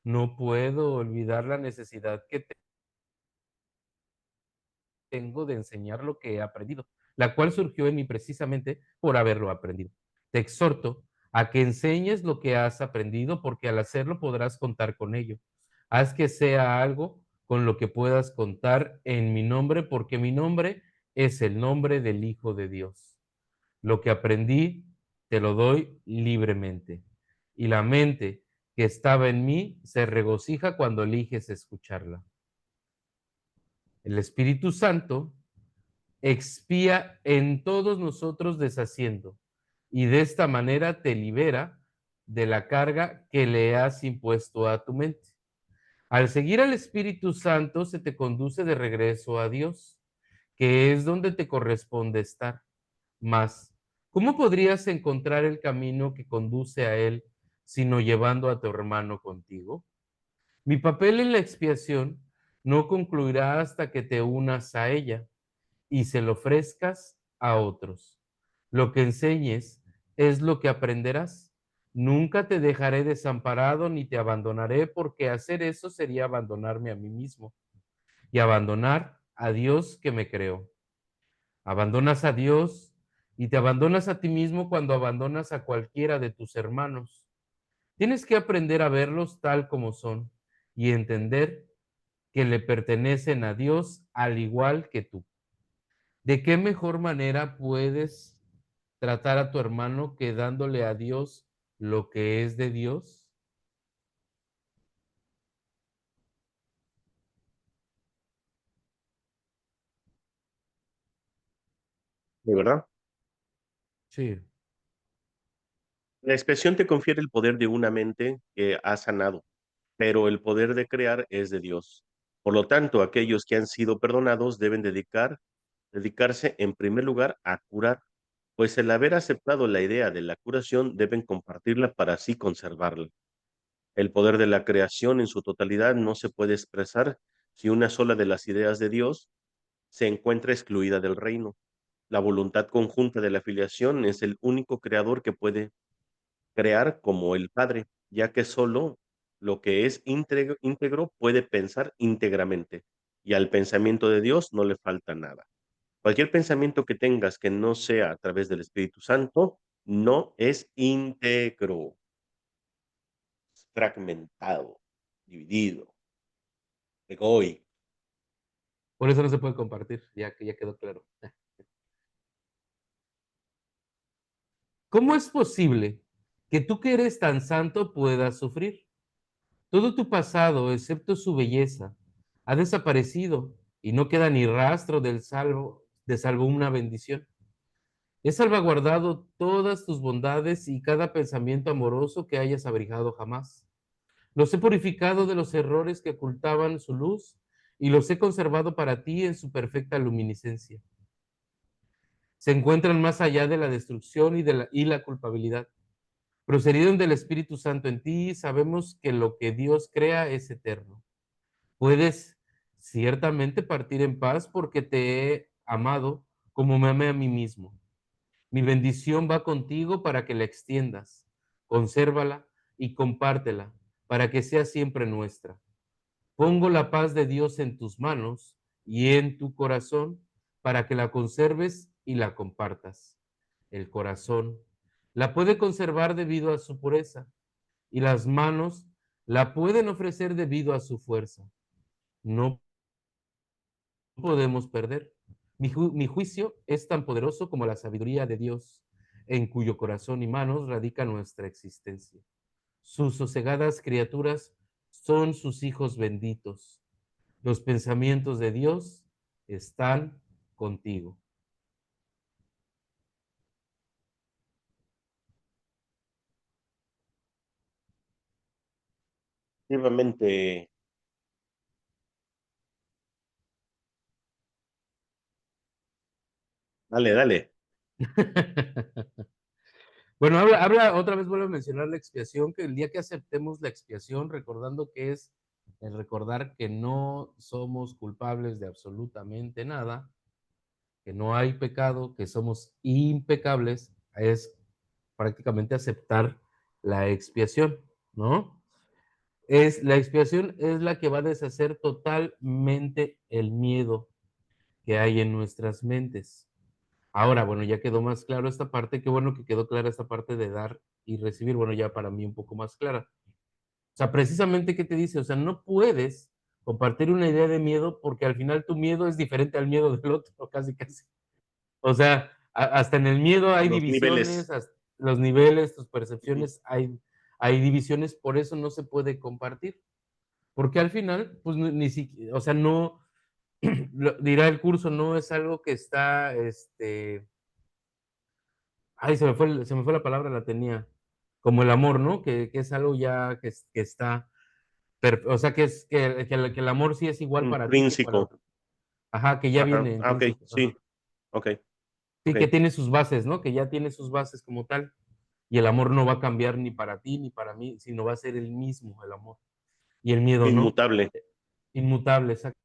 No puedo olvidar la necesidad que tengo de enseñar lo que he aprendido, la cual surgió en mí precisamente por haberlo aprendido. Te exhorto a que enseñes lo que has aprendido porque al hacerlo podrás contar con ello. Haz que sea algo con lo que puedas contar en mi nombre porque mi nombre es el nombre del Hijo de Dios. Lo que aprendí te lo doy libremente y la mente que estaba en mí se regocija cuando eliges escucharla. El Espíritu Santo expía en todos nosotros deshaciendo y de esta manera te libera de la carga que le has impuesto a tu mente. Al seguir al Espíritu Santo se te conduce de regreso a Dios, que es donde te corresponde estar. Mas, ¿cómo podrías encontrar el camino que conduce a Él sino llevando a tu hermano contigo? Mi papel en la expiación no concluirá hasta que te unas a ella y se lo ofrezcas a otros. Lo que enseñes es lo que aprenderás. Nunca te dejaré desamparado ni te abandonaré porque hacer eso sería abandonarme a mí mismo y abandonar a Dios que me creó. Abandonas a Dios y te abandonas a ti mismo cuando abandonas a cualquiera de tus hermanos. Tienes que aprender a verlos tal como son y entender que le pertenecen a Dios al igual que tú. ¿De qué mejor manera puedes tratar a tu hermano que dándole a Dios lo que es de Dios? ¿De verdad? Sí, La expresión te confiere el poder de una mente que ha sanado, pero el poder de crear es de Dios. Por lo tanto, aquellos que han sido perdonados deben dedicarse en primer lugar a curar, pues el haber aceptado la idea de la curación deben compartirla para así conservarla. El poder de la creación en su totalidad no se puede expresar si una sola de las ideas de Dios se encuentra excluida del reino. La voluntad conjunta de la filiación es el único creador que puede crear como el Padre, ya que solo lo que es íntegro puede pensar íntegramente, y al pensamiento de Dios no le falta nada. Cualquier pensamiento que tengas que no sea a través del Espíritu Santo no es íntegro, es fragmentado, dividido, egoico. por eso no se puede compartir, ya que ya quedó claro. ¿Cómo es posible que tú que eres tan santo puedas sufrir? Todo tu pasado, excepto su belleza, ha desaparecido y no queda ni rastro de salvo una bendición. He salvaguardado todas tus bondades y cada pensamiento amoroso que hayas abrigado jamás. Los he purificado de los errores que ocultaban su luz y los he conservado para ti en su perfecta luminiscencia. Se encuentran más allá de la destrucción y la culpabilidad. Procedieron del Espíritu Santo en ti, sabemos que lo que Dios crea es eterno. Puedes ciertamente partir en paz porque te he amado como me amé a mí mismo. Mi bendición va contigo para que la extiendas, consérvala y compártela para que sea siempre nuestra. Pongo la paz de Dios en tus manos y en tu corazón para que la conserves y la compartas. El corazón la puede conservar debido a su pureza y las manos la pueden ofrecer debido a su fuerza. No podemos perder. Mi juicio es tan poderoso como la sabiduría de Dios, en cuyo corazón y manos radica nuestra existencia. Sus sosegadas criaturas son sus hijos benditos. Los pensamientos de Dios están contigo. Efectivamente, dale, dale. Bueno, otra vez vuelvo a mencionar la expiación, que el día que aceptemos la expiación, recordando que es el recordar que no somos culpables de absolutamente nada, que no hay pecado, que somos impecables, es prácticamente aceptar la expiación, ¿no? La expiación es la que va a deshacer totalmente el miedo que hay en nuestras mentes. Ahora, bueno, ya quedó más claro esta parte, qué bueno que quedó clara esta parte de dar y recibir, bueno, ya para mí un poco más clara. O sea, precisamente, ¿qué te dice? O sea, no puedes compartir una idea de miedo porque al final tu miedo es diferente al miedo del otro, casi, casi. O sea, hasta en el miedo hay Los divisiones, niveles. los niveles, tus Ujú. percepciones, hay divisiones, por eso no se puede compartir. Porque al final, pues ni siquiera, o sea, no, dirá el curso, no es algo que está, ay, se me fue la palabra, la tenía, como el amor, ¿no? Que es algo ya que está, o sea, que el amor sí es igual para ti que para Intrínseco. otro. Ajá, que ya Ajá. viene Ah, ok, intrínseco. Ajá. sí. Ok, Sí, ok. que tiene sus bases, ¿no? Que ya tiene sus bases como tal. Y el amor no va a cambiar ni para ti ni para mí, sino va a ser el mismo el amor. Y el miedo no. Inmutable. Inmutable, exactamente.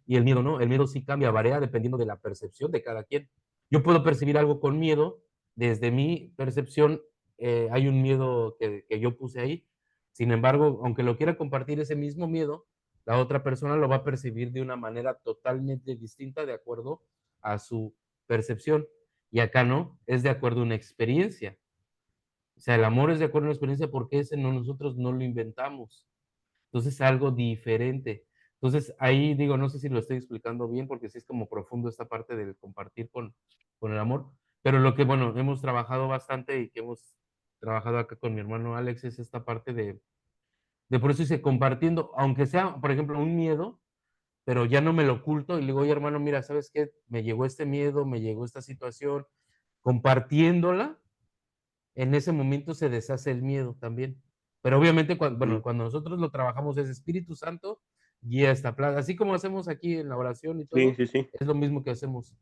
Y el miedo no. El miedo sí cambia, varía dependiendo de la percepción de cada quien. Yo puedo percibir algo con miedo. Desde mi percepción, hay un miedo que yo puse ahí. Sin embargo, aunque lo quiera compartir ese mismo miedo, la otra persona lo va a percibir de una manera totalmente distinta de acuerdo a su percepción. Y acá no, es de acuerdo a una experiencia. O sea, el amor es de acuerdo a una experiencia porque ese no, nosotros no lo inventamos. Entonces, es algo diferente. Entonces, ahí digo, no sé si lo estoy explicando bien porque sí es como profundo esta parte del compartir con el amor. Pero lo que, bueno, hemos trabajado bastante y que hemos trabajado acá con mi hermano Alex es esta parte de por eso dice compartiendo, aunque sea, por ejemplo, un miedo, pero ya no me lo oculto y le digo, oye, hermano, mira, ¿sabes qué? Me llegó este miedo, me llegó esta situación, compartiéndola, en ese momento se deshace el miedo también. Pero obviamente, Mm. bueno, cuando nosotros lo trabajamos es Espíritu Santo, guía esta plaga. Así como hacemos aquí en la oración y Sí, todo, sí, sí. es lo mismo que hacemos.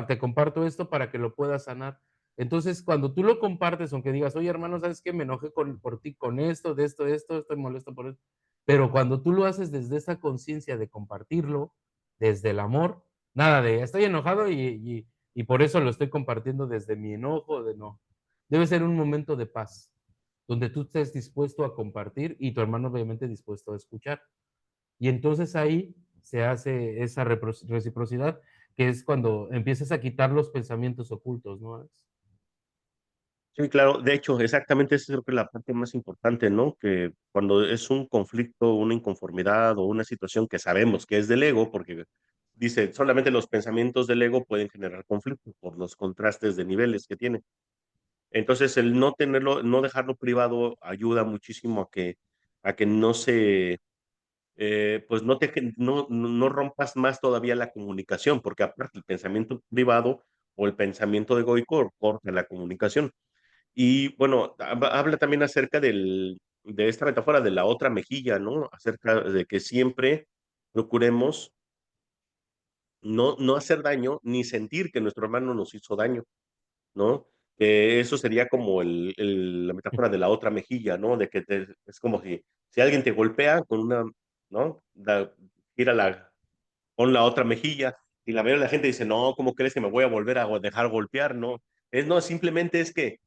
Te comparto esto para que lo puedas sanar. Entonces, cuando tú lo compartes, aunque digas, oye, hermano, ¿sabes qué? Me enojé por ti con esto, de esto, estoy molesto por esto. Pero cuando tú lo haces desde esa conciencia de compartirlo, desde el amor, nada de estoy enojado y por eso lo estoy compartiendo desde mi enojo, de no. Debe ser un momento de paz, donde tú estés dispuesto a compartir y tu hermano obviamente dispuesto a escuchar. Y entonces ahí se hace esa reciprocidad, que es cuando empiezas a quitar los pensamientos ocultos, ¿no? Sí, claro. De hecho, exactamente esa creo que es la parte más importante, ¿no? Que cuando es un conflicto, una inconformidad o una situación que sabemos que es del ego, porque dice, solamente los pensamientos del ego pueden generar conflicto por los contrastes de niveles que tiene. Entonces, el no tenerlo, no dejarlo privado ayuda muchísimo a que no se, pues no rompas más todavía la comunicación, porque aparte el pensamiento privado o el pensamiento egoico corta la comunicación. Y bueno, habla también acerca de esta metáfora de la otra mejilla, ¿no? Acerca de que siempre procuremos no hacer daño ni sentir que nuestro hermano nos hizo daño, ¿no? Eso sería como la metáfora de la otra mejilla, ¿no? De que es como si alguien te golpea con una, ¿no? Gira pon la otra mejilla y la mayoría de la gente dice, no, ¿cómo crees que me voy a volver a dejar golpear? No, no, simplemente es que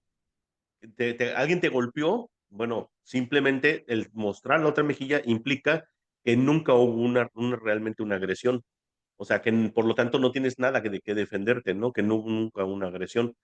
alguien te golpeó, bueno, simplemente el mostrar la otra mejilla implica que nunca hubo realmente una agresión. O sea, que por lo tanto no tienes nada que defenderte, ¿no? Que no hubo nunca una agresión.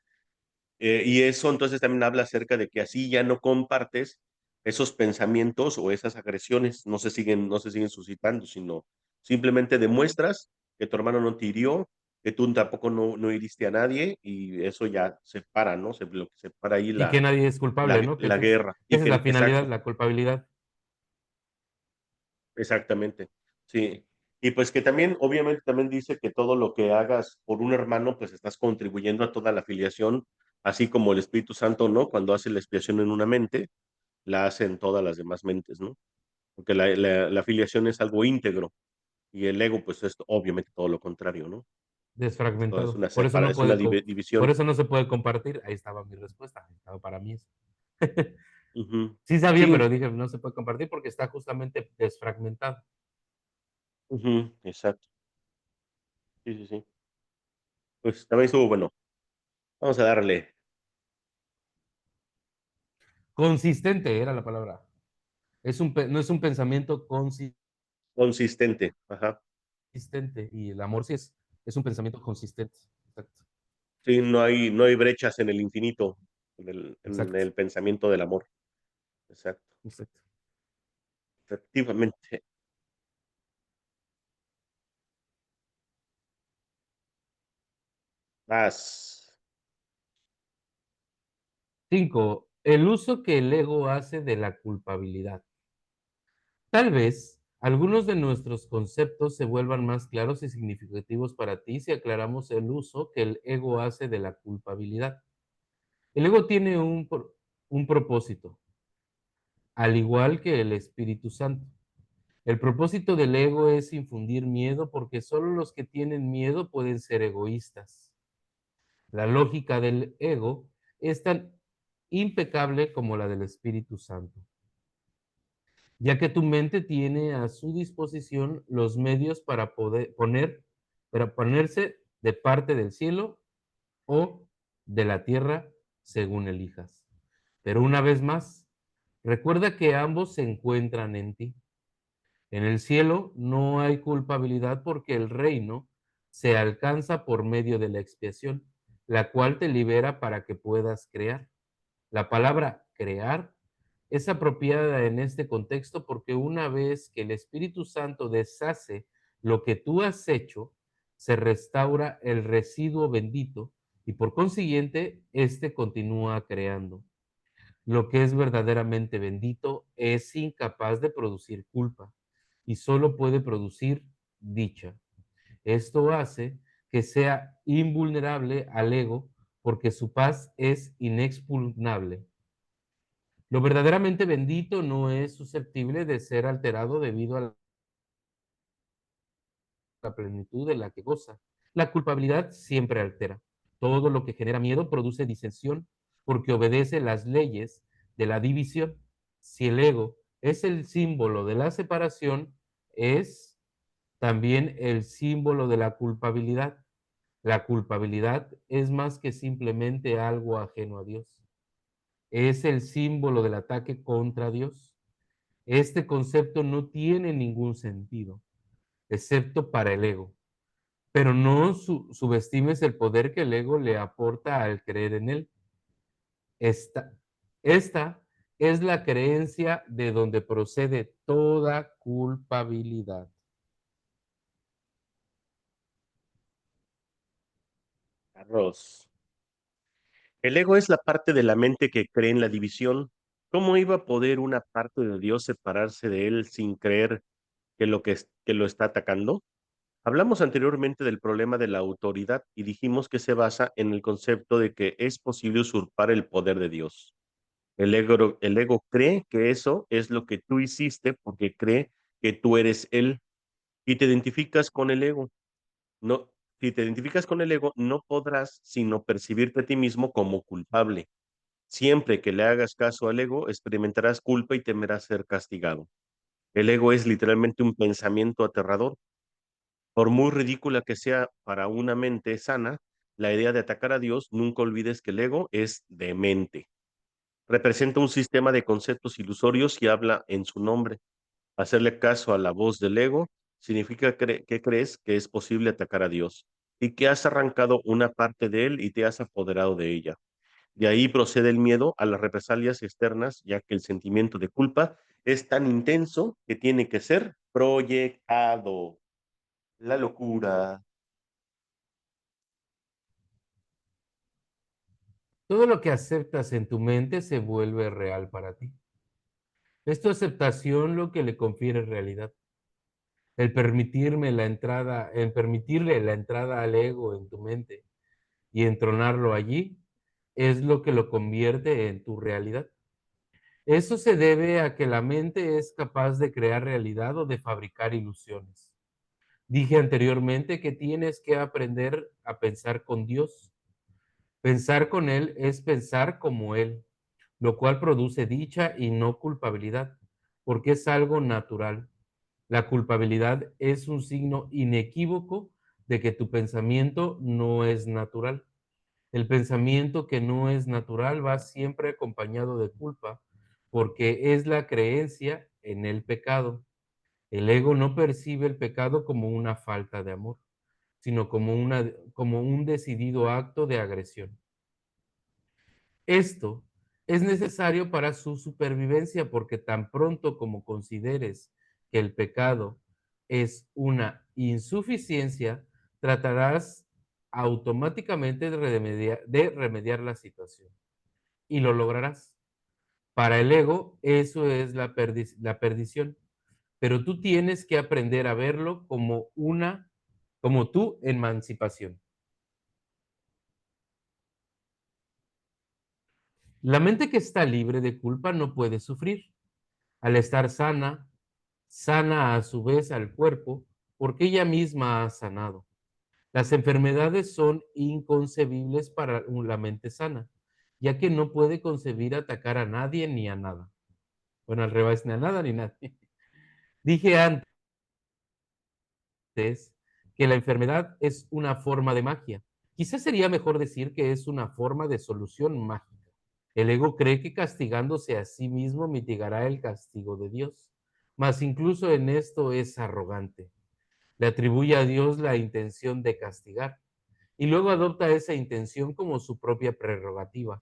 Y eso entonces también habla acerca de que así ya no compartes esos pensamientos o esas agresiones, no se siguen suscitando, sino simplemente demuestras que tu hermano no te hirió, que tú tampoco no hiriste a nadie y eso ya separa, ¿no? Lo que separa ahí Y que nadie es culpable, ¿no? la guerra. Y Esa es la que, finalidad, exacto, la culpabilidad. exactamente. Sí. Y pues que también, obviamente, también dice que todo lo que hagas por un hermano, pues estás contribuyendo a toda la filiación, así como el Espíritu Santo, ¿no? Cuando hace la expiación en una mente, la hace en todas las demás mentes, ¿no? Porque la filiación es algo íntegro y el ego, pues es obviamente todo lo contrario, ¿no? Es Desfragmentado. una Por eso no es una puede, por división. eso no se puede compartir. Ahí estaba mi respuesta. Ahí estaba para mí eso. Ujú. Sí sabía, pero Sí, dije, no se puede compartir porque está justamente desfragmentado. ujú, exacto. Sí, sí, sí. Pues también estuvo bueno. Vamos a darle Consistente era la palabra. No es un pensamiento consistente. Ajá. consistente y el amor sí es un pensamiento consistente. Exacto, Sí, no hay brechas en el infinito, en exacto, el pensamiento del amor. Exacto. exacto. Efectivamente. Vas. 5. El uso que el ego hace de la culpabilidad. Tal vez algunos de nuestros conceptos se vuelvan más claros y significativos para ti si aclaramos el uso que el ego hace de la culpabilidad. El ego tiene un propósito, al igual que el Espíritu Santo. El propósito del ego es infundir miedo porque solo los que tienen miedo pueden ser egoístas. La lógica del ego es tan impecable como la del Espíritu Santo, ya que tu mente tiene a su disposición los medios para ponerse de parte del cielo o de la tierra, según elijas. Pero una vez más, recuerda que ambos se encuentran en ti. En el cielo no hay culpabilidad porque el reino se alcanza por medio de la expiación, la cual te libera para que puedas crear. La palabra crear es apropiada en este contexto porque una vez que el Espíritu Santo deshace lo que tú has hecho, se restaura el residuo bendito y por consiguiente, éste continúa creando. Lo que es verdaderamente bendito es incapaz de producir culpa y solo puede producir dicha. Esto hace que sea invulnerable al ego porque su paz es inexpugnable. Lo verdaderamente bendito no es susceptible de ser alterado debido a la plenitud de la que goza. La culpabilidad siempre altera. Todo lo que genera miedo produce disensión porque obedece las leyes de la división. Si el ego es el símbolo de la separación, es también el símbolo de la culpabilidad. La culpabilidad es más que simplemente algo ajeno a Dios. Es el símbolo del ataque contra Dios. Este concepto no tiene ningún sentido, excepto para el ego. Pero no subestimes el poder que el ego le aporta al creer en él. Esta, esta es la creencia de donde procede toda culpabilidad. Arroz. El ego es la parte de la mente que cree en la división. ¿Cómo iba a poder una parte de Dios separarse de él sin creer que lo está atacando? Hablamos anteriormente del problema de la autoridad y dijimos que se basa en el concepto de que es posible usurpar el poder de Dios. El ego cree que eso es lo que tú hiciste porque cree que tú eres él y te identificas con el ego. No, si te identificas con el ego, no podrás sino percibirte a ti mismo como culpable. Siempre que le hagas caso al ego, experimentarás culpa y temerás ser castigado. El ego es literalmente un pensamiento aterrador. Por muy ridícula que sea para una mente sana, la idea de atacar a Dios, nunca olvides que el ego es demente. Representa un sistema de conceptos ilusorios y habla en su nombre. Hacerle caso a la voz del ego significa que crees que es posible atacar a Dios y que has arrancado una parte de él y te has apoderado de ella. De ahí procede el miedo a las represalias externas, ya que el sentimiento de culpa es tan intenso que tiene que ser proyectado. La locura. Todo lo que aceptas en tu mente se vuelve real para ti. Es tu aceptación lo que le confiere realidad. El permitirle la entrada al ego en tu mente y entronarlo allí es lo que lo convierte en tu realidad. Eso se debe a que la mente es capaz de crear realidad o de fabricar ilusiones. Dije anteriormente que tienes que aprender a pensar con Dios. Pensar con Él es pensar como Él, lo cual produce dicha y no culpabilidad, porque es algo natural. La culpabilidad es un signo inequívoco de que tu pensamiento no es natural. El pensamiento que no es natural va siempre acompañado de culpa, porque es la creencia en el pecado. El ego no percibe el pecado como una falta de amor, sino como un decidido acto de agresión. Esto es necesario para su supervivencia porque tan pronto como consideres que el pecado es una insuficiencia, tratarás automáticamente de remediar la situación y lo lograrás. Para el ego, eso es la perdición, pero tú tienes que aprender a verlo como tu emancipación. La mente que está libre de culpa no puede sufrir. Al estar sana, sana a su vez al cuerpo porque ella misma ha sanado. Las enfermedades son inconcebibles para la mente sana, ya que no puede concebir atacar a nadie ni a nada. Bueno, al revés, ni a nada ni a nadie. Dije antes que la enfermedad es una forma de magia. Quizás sería mejor decir que es una forma de solución mágica. El ego cree que castigándose a sí mismo mitigará el castigo de Dios, mas incluso en esto es arrogante. Le atribuye a Dios la intención de castigar y luego adopta esa intención como su propia prerrogativa.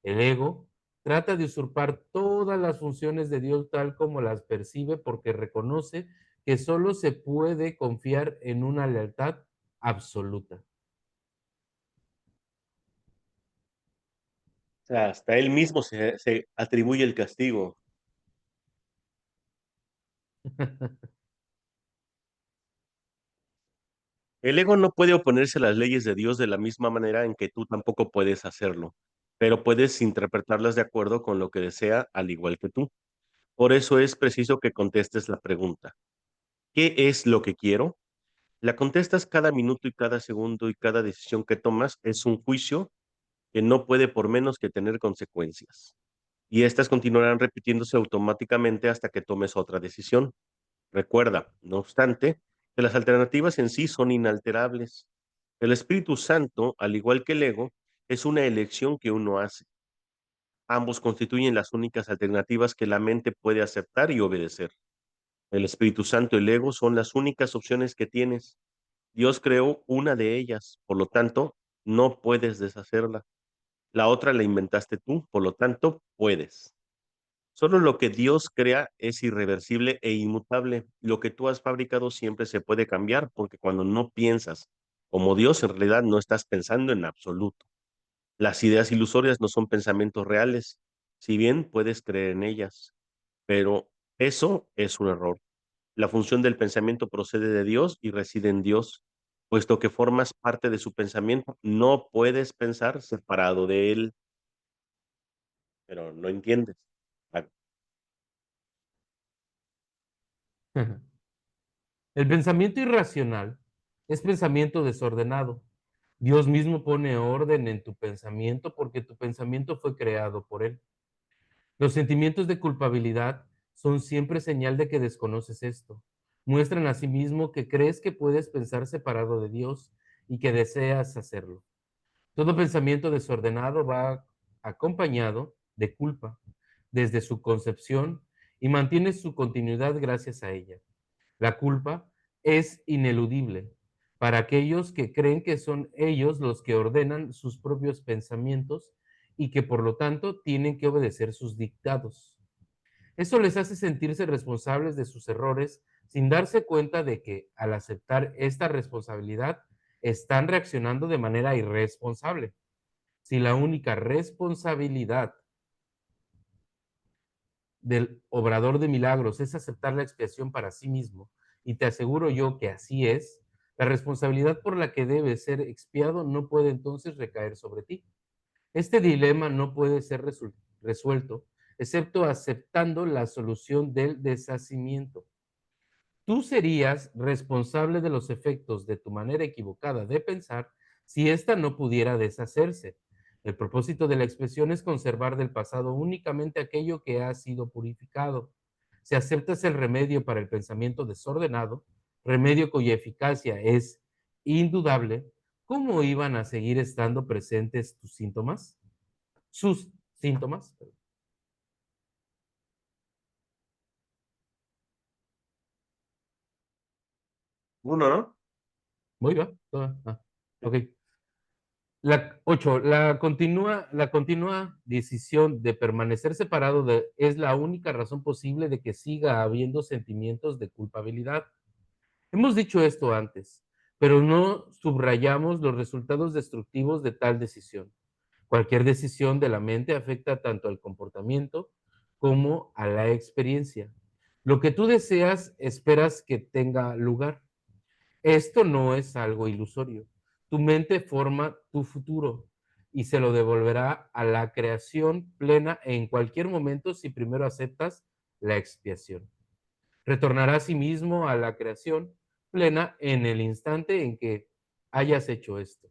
El ego trata de usurpar todas las funciones de Dios tal como las percibe porque reconoce que solo se puede confiar en una lealtad absoluta. O sea, hasta él mismo se atribuye el castigo. El ego no puede oponerse a las leyes de Dios de la misma manera en que tú tampoco puedes hacerlo, pero puedes interpretarlas de acuerdo con lo que desea, al igual que tú. Por eso es preciso que contestes la pregunta: ¿qué es lo que quiero? La contestas cada minuto y cada segundo y cada decisión que tomas es un juicio que no puede por menos que tener consecuencias. Y estas continuarán repitiéndose automáticamente hasta que tomes otra decisión. Recuerda, no obstante, que las alternativas en sí son inalterables. El Espíritu Santo, al igual que el ego, es una elección que uno hace. Ambos constituyen las únicas alternativas que la mente puede aceptar y obedecer. El Espíritu Santo y el ego son las únicas opciones que tienes. Dios creó una de ellas, por lo tanto, no puedes deshacerla. La otra la inventaste tú, por lo tanto, puedes. Solo lo que Dios crea es irreversible e inmutable. Lo que tú has fabricado siempre se puede cambiar, porque cuando no piensas como Dios, en realidad no estás pensando en absoluto. Las ideas ilusorias no son pensamientos reales, si bien puedes creer en ellas, pero eso es un error. La función del pensamiento procede de Dios y reside en Dios, puesto que formas parte de su pensamiento. No puedes pensar separado de él, pero no entiendes. Ah, El pensamiento irracional es pensamiento desordenado. Dios mismo pone orden en tu pensamiento porque tu pensamiento fue creado por Él. Los sentimientos de culpabilidad son siempre señal de que desconoces esto. Muestran asimismo que crees que puedes pensar separado de Dios y que deseas hacerlo. Todo pensamiento desordenado va acompañado de culpa desde su concepción y mantiene su continuidad gracias a ella. La culpa es ineludible para aquellos que creen que son ellos los que ordenan sus propios pensamientos y que por lo tanto tienen que obedecer sus dictados. Eso les hace sentirse responsables de sus errores sin darse cuenta de que al aceptar esta responsabilidad están reaccionando de manera irresponsable. Si la única responsabilidad del obrador de milagros es aceptar la expiación para sí mismo, y te aseguro yo que así es, la responsabilidad por la que debe ser expiado no puede entonces recaer sobre ti. Este dilema no puede ser resuelto excepto aceptando la solución del deshacimiento. Tú serías responsable de los efectos de tu manera equivocada de pensar si ésta no pudiera deshacerse. El propósito de la expresión es conservar del pasado únicamente aquello que ha sido purificado. Si aceptas el remedio para el pensamiento desordenado, remedio cuya eficacia es indudable, ¿cómo iban a seguir estando presentes tus síntomas? Sus síntomas. uno, ¿no? Muy bien. Sí. Ok. La 8, la continua decisión de permanecer separado es la única razón posible de que siga habiendo sentimientos de culpabilidad. Hemos dicho esto antes, pero no subrayamos los resultados destructivos de tal decisión. Cualquier decisión de la mente afecta tanto al comportamiento como a la experiencia. Lo que tú deseas, esperas que tenga lugar. Esto no es algo ilusorio. Tu mente forma tu futuro y se lo devolverá a la creación plena en cualquier momento si primero aceptas la expiación. Retornará a sí mismo a la creación plena en el instante en que hayas hecho esto.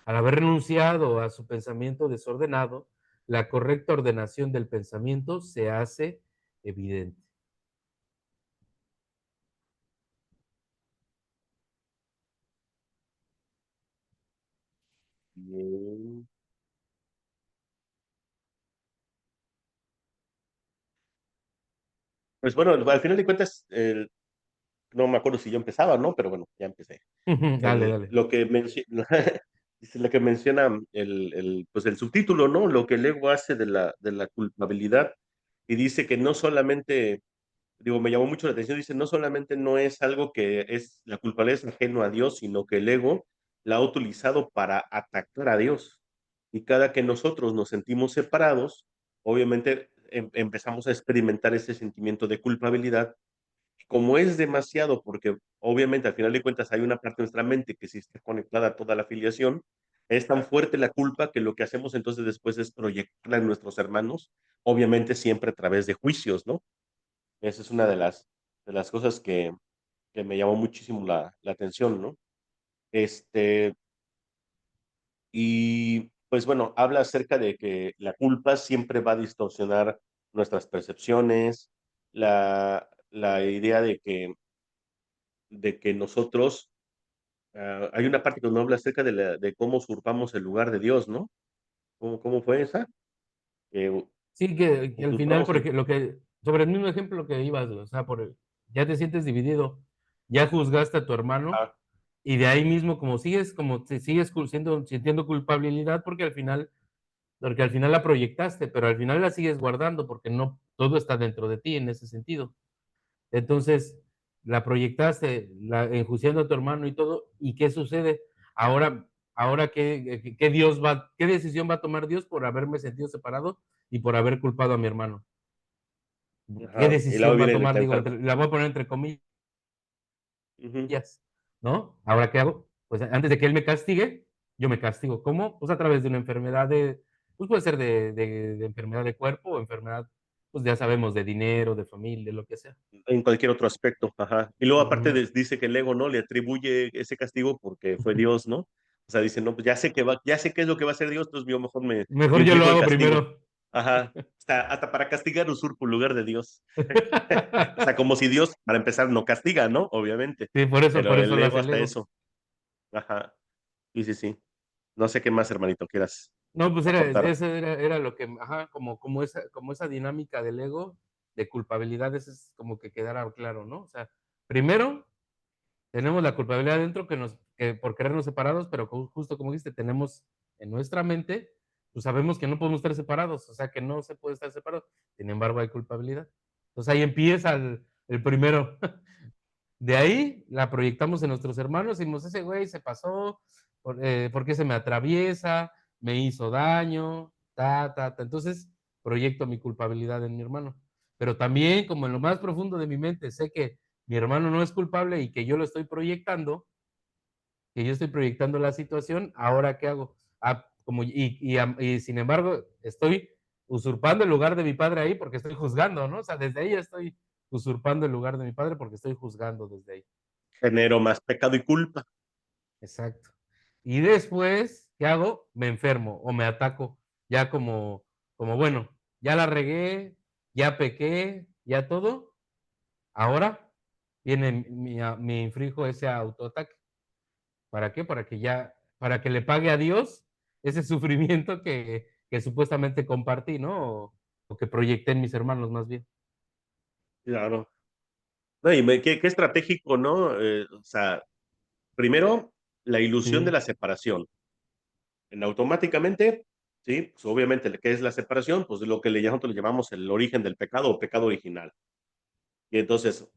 Al haber renunciado a su pensamiento desordenado, la correcta ordenación del pensamiento se hace evidente. Bien. Pues bueno, al final de cuentas, no me acuerdo si yo empezaba, ¿no? Pero bueno, ya empecé. Dale, dale. Lo que dice lo que menciona pues el subtítulo, ¿no? Lo que el ego hace de la culpabilidad. Y dice que no solamente, digo, me llamó mucho la atención, dice, no solamente no es algo que es, la culpabilidad es ajeno a Dios, sino que el ego la ha utilizado para atacar a Dios. Y cada que nosotros nos sentimos separados, obviamente empezamos a experimentar ese sentimiento de culpabilidad como es demasiado, porque obviamente al final de cuentas hay una parte de nuestra mente que sí está conectada a toda la afiliación, es tan fuerte la culpa que lo que hacemos entonces después es proyectarla en nuestros hermanos, obviamente siempre a través de juicios, ¿no? Esa es una de las cosas que me llamó muchísimo la atención, ¿no? Este, y pues bueno, habla acerca de que la culpa siempre va a distorsionar nuestras percepciones, la idea de que nosotros hay una parte que nos habla acerca de cómo usurpamos el lugar de Dios, ¿no? ¿Cómo fue esa? Que Sí, que al final, usurpamos por el... ejemplo, sobre el mismo ejemplo que ibas, o sea, ya te sientes dividido, ya juzgaste a tu hermano Ah, y de ahí mismo como te sigues sintiendo culpabilidad porque al final la proyectaste, pero al final la sigues guardando porque no todo está dentro de ti en ese sentido. Entonces, la proyectaste, enjuiciando a tu hermano y todo, ¿y qué sucede? Ahora qué decisión va a tomar Dios por haberme sentido separado y por haber culpado a mi hermano? ¿Qué Ajá. Y luego decisión va a viene el tomar? Digo, cáncer. la voy a poner entre comillas, Ujú. ¿no? ¿Ahora qué hago? Pues antes de que él me castigue, yo me castigo. ¿Cómo? Pues a través de una enfermedad pues puede ser de enfermedad de cuerpo o enfermedad, pues ya sabemos, de dinero, de familia, de lo que sea. En cualquier otro aspecto, ajá. Y luego aparte Ujú. dice que el ego, ¿no? Le atribuye ese castigo porque fue Dios, ¿no? O sea, dice, no, pues ya sé qué es lo que va a hacer Dios, entonces yo mejor me Mejor yo lo inflijo el hago castigo. primero. Ajá. Hasta para castigar usurpo el lugar de Dios. O sea, como si Dios, para empezar, no castiga, ¿no? Obviamente. Sí, Pero por eso el lo ego hace el hasta ego. eso. Ajá. Sí, sí, sí. No sé qué más, hermanito, quieras No, pues aportar. eso era lo que, ajá, como esa dinámica del ego, de culpabilidad, eso es como que quedara claro, ¿no? O sea, primero tenemos la culpabilidad dentro que por querernos separados, pero justo como dijiste, tenemos en nuestra mente, pues sabemos que no podemos estar separados, o sea, que no se puede estar separado. Sin embargo, hay culpabilidad. Entonces ahí empieza el primero. De ahí la proyectamos en nuestros hermanos y decimos, ese güey se pasó, ¿por qué se me atraviesa? Me hizo daño, ta. Entonces proyecto mi culpabilidad en mi hermano. Pero también, como en lo más profundo de mi mente, sé que mi hermano no es culpable y que yo lo estoy proyectando, que yo estoy proyectando la situación, ¿ahora qué hago? Y sin embargo, estoy usurpando el lugar de mi padre ahí porque estoy juzgando, ¿no? O sea, desde ahí estoy usurpando el lugar de mi padre porque estoy juzgando desde ahí. Genero más pecado y culpa. Exacto. Y después, ¿qué hago? Me enfermo o me ataco, ya bueno, ya la regué, ya pequé, ya todo. Ahora viene me inflijo ese autoataque. ¿Para qué? Para que le pague a Dios ese sufrimiento que supuestamente compartí, ¿no? O que proyecté en mis hermanos más bien. Claro. No, y qué estratégico, ¿no? O sea, primero, la ilusión de Sí. la separación. Automáticamente, sí, pues obviamente, ¿qué es la separación? Pues lo que nosotros le llamamos el origen del pecado o pecado original. Y entonces,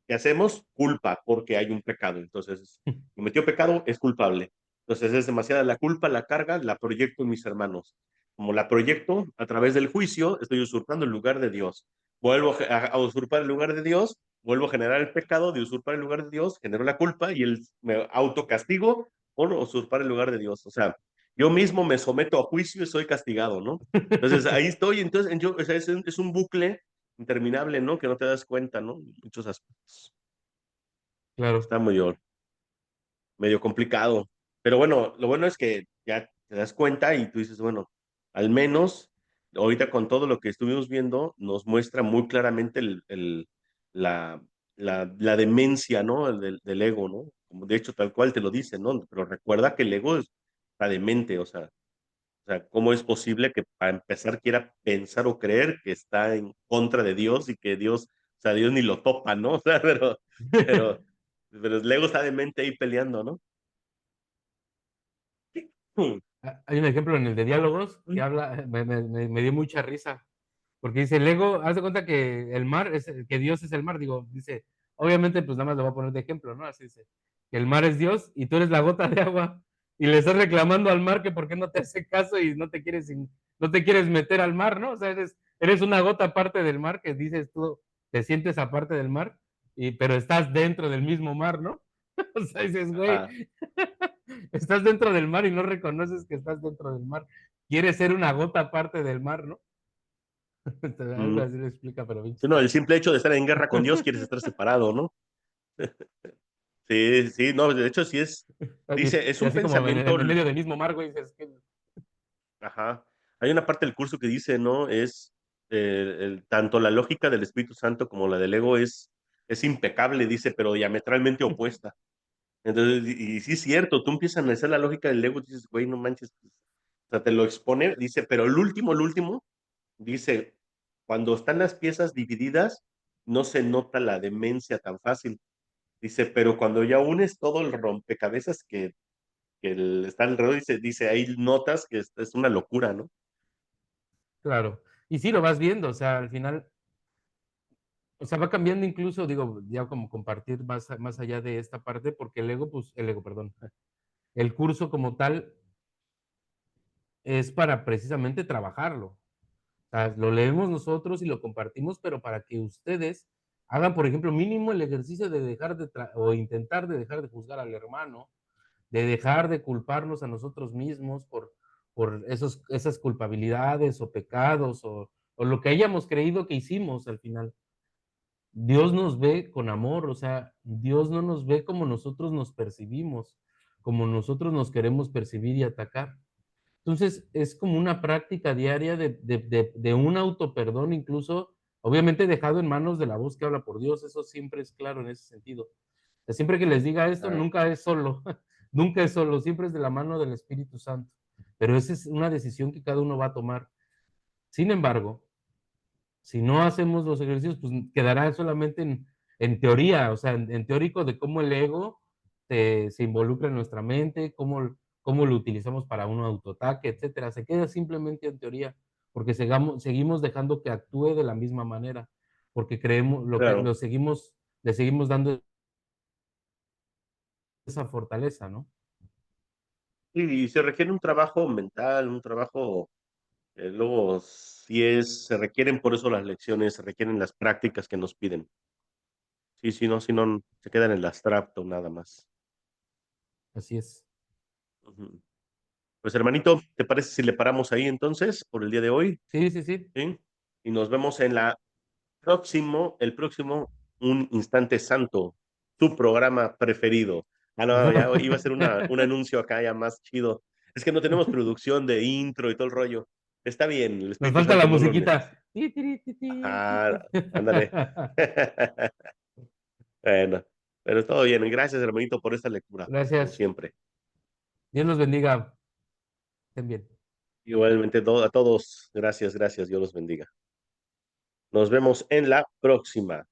¿qué hacemos? Culpa, porque hay un pecado. Entonces, cometió pecado, es culpable. Entonces, es demasiada la culpa, la carga, la proyecto en mis hermanos. Como la proyecto a través del juicio, estoy usurpando el lugar de Dios. Vuelvo a usurpar el lugar de Dios, vuelvo a generar el pecado de usurpar el lugar de Dios, genero la culpa y me autocastigo por usurpar el lugar de Dios. O sea, yo mismo me someto a juicio y soy castigado, ¿no? Entonces, ahí estoy. Entonces, o sea, es un bucle interminable, ¿no? Que no te das cuenta, ¿no? Muchos aspectos. Claro. Está medio complicado. Pero bueno, lo bueno es que ya te das cuenta y tú dices, bueno, al menos ahorita con todo lo que estuvimos viendo, nos muestra muy claramente la, la demencia, ¿no? Del ego, ¿no? Como de hecho, tal cual te lo dice, ¿no? Pero recuerda que el ego está demente, o sea, ¿cómo es posible que para empezar quiera pensar o creer que está en contra de Dios y que Dios, o sea, Dios ni lo topa, ¿no? O sea, pero, pero el ego está de mente ahí peleando, ¿no? Hmm. Hay un ejemplo en el de diálogos que habla, me dio mucha risa, porque dice, el ego, haz de cuenta que el mar, que Dios es el mar, digo, dice, obviamente, pues nada más lo voy a poner de ejemplo, ¿no? Así dice, que el mar es Dios y tú eres la gota de agua y le estás reclamando al mar que por qué no te hace caso y no te quieres meter al mar, ¿no? O sea, eres una gota aparte del mar que dices tú, te sientes aparte del mar, pero estás dentro del mismo mar, ¿no? O sea, dices, güey, Ajá. estás dentro del mar y no reconoces que estás dentro del mar. Quieres ser una gota aparte del mar, ¿no? Algo Mm. así lo explica, pero bien Sí, no, el chistoso. simple hecho de estar en guerra con Dios quieres estar separado, ¿no? Sí, sí, no, de hecho sí dice, es Y un así como pensamiento, en medio del mismo mar, güey, dices que... ajá. Hay una parte del curso que dice, ¿no? Es tanto la lógica del Espíritu Santo como la del ego es impecable, dice, pero diametralmente opuesta. Entonces, y sí es cierto, tú empiezas a analizar la lógica del ego y dices, güey, no manches, pues, o sea, te lo expone, dice, pero el último, dice, cuando están las piezas divididas, no se nota la demencia tan fácil. Dice, pero cuando ya unes todo el rompecabezas está alrededor, dice, ahí notas que es una locura, ¿no? Claro. Y sí lo vas viendo, o sea, al final, o sea, va cambiando incluso, digo, ya como compartir más allá de esta parte, porque el ego, perdón, el curso como tal es para precisamente trabajarlo. O sea, lo leemos nosotros y lo compartimos, pero para que ustedes hagan, por ejemplo, mínimo el ejercicio de dejar de o intentar de dejar de juzgar al hermano, de dejar de culparnos a nosotros mismos por esas culpabilidades o pecados o lo que hayamos creído que hicimos al final. Dios nos ve con amor, o sea, Dios no nos ve como nosotros nos percibimos, como nosotros nos queremos percibir y atacar. Entonces, es como una práctica diaria de un autoperdón, incluso, obviamente dejado en manos de la voz que habla por Dios, eso siempre es claro en ese sentido. O sea, siempre que les diga esto, Claro, nunca es solo, nunca es solo, siempre es de la mano del Espíritu Santo. Pero esa es una decisión que cada uno va a tomar. Sin embargo, si no hacemos los ejercicios, pues quedará solamente en teoría, o sea, en teórico de cómo el ego se involucra en nuestra mente, cómo lo utilizamos para un autoataque, etcétera. Se queda simplemente en teoría, porque seguimos dejando que actúe de la misma manera, porque creemos, claro. le seguimos dando esa fortaleza, ¿no? Y se requiere un trabajo mental, un trabajo, luego se requieren por eso las lecciones, se requieren las prácticas que nos piden. Sí, si no, se queda en el abstracto nada más. Así es. Ujú. Pues hermanito, ¿te parece si le paramos ahí entonces por el día de hoy? Sí, sí, sí. ¿Sí? Y nos vemos en el próximo Un Instante Santo, tu programa preferido. Ah, no, ya iba a ser un anuncio acá ya más chido. Es que no tenemos producción de intro y todo el rollo. Está bien, el Nos Espíritu falta la Santo no lo musiquita. necesita. Ajá, ándale. Bueno, pero todo bien. Gracias, hermanito, por esta lectura, como Gracias. siempre. Dios los bendiga. Estén bien. Igualmente a todos, gracias, gracias, Dios los bendiga. Nos vemos en la próxima.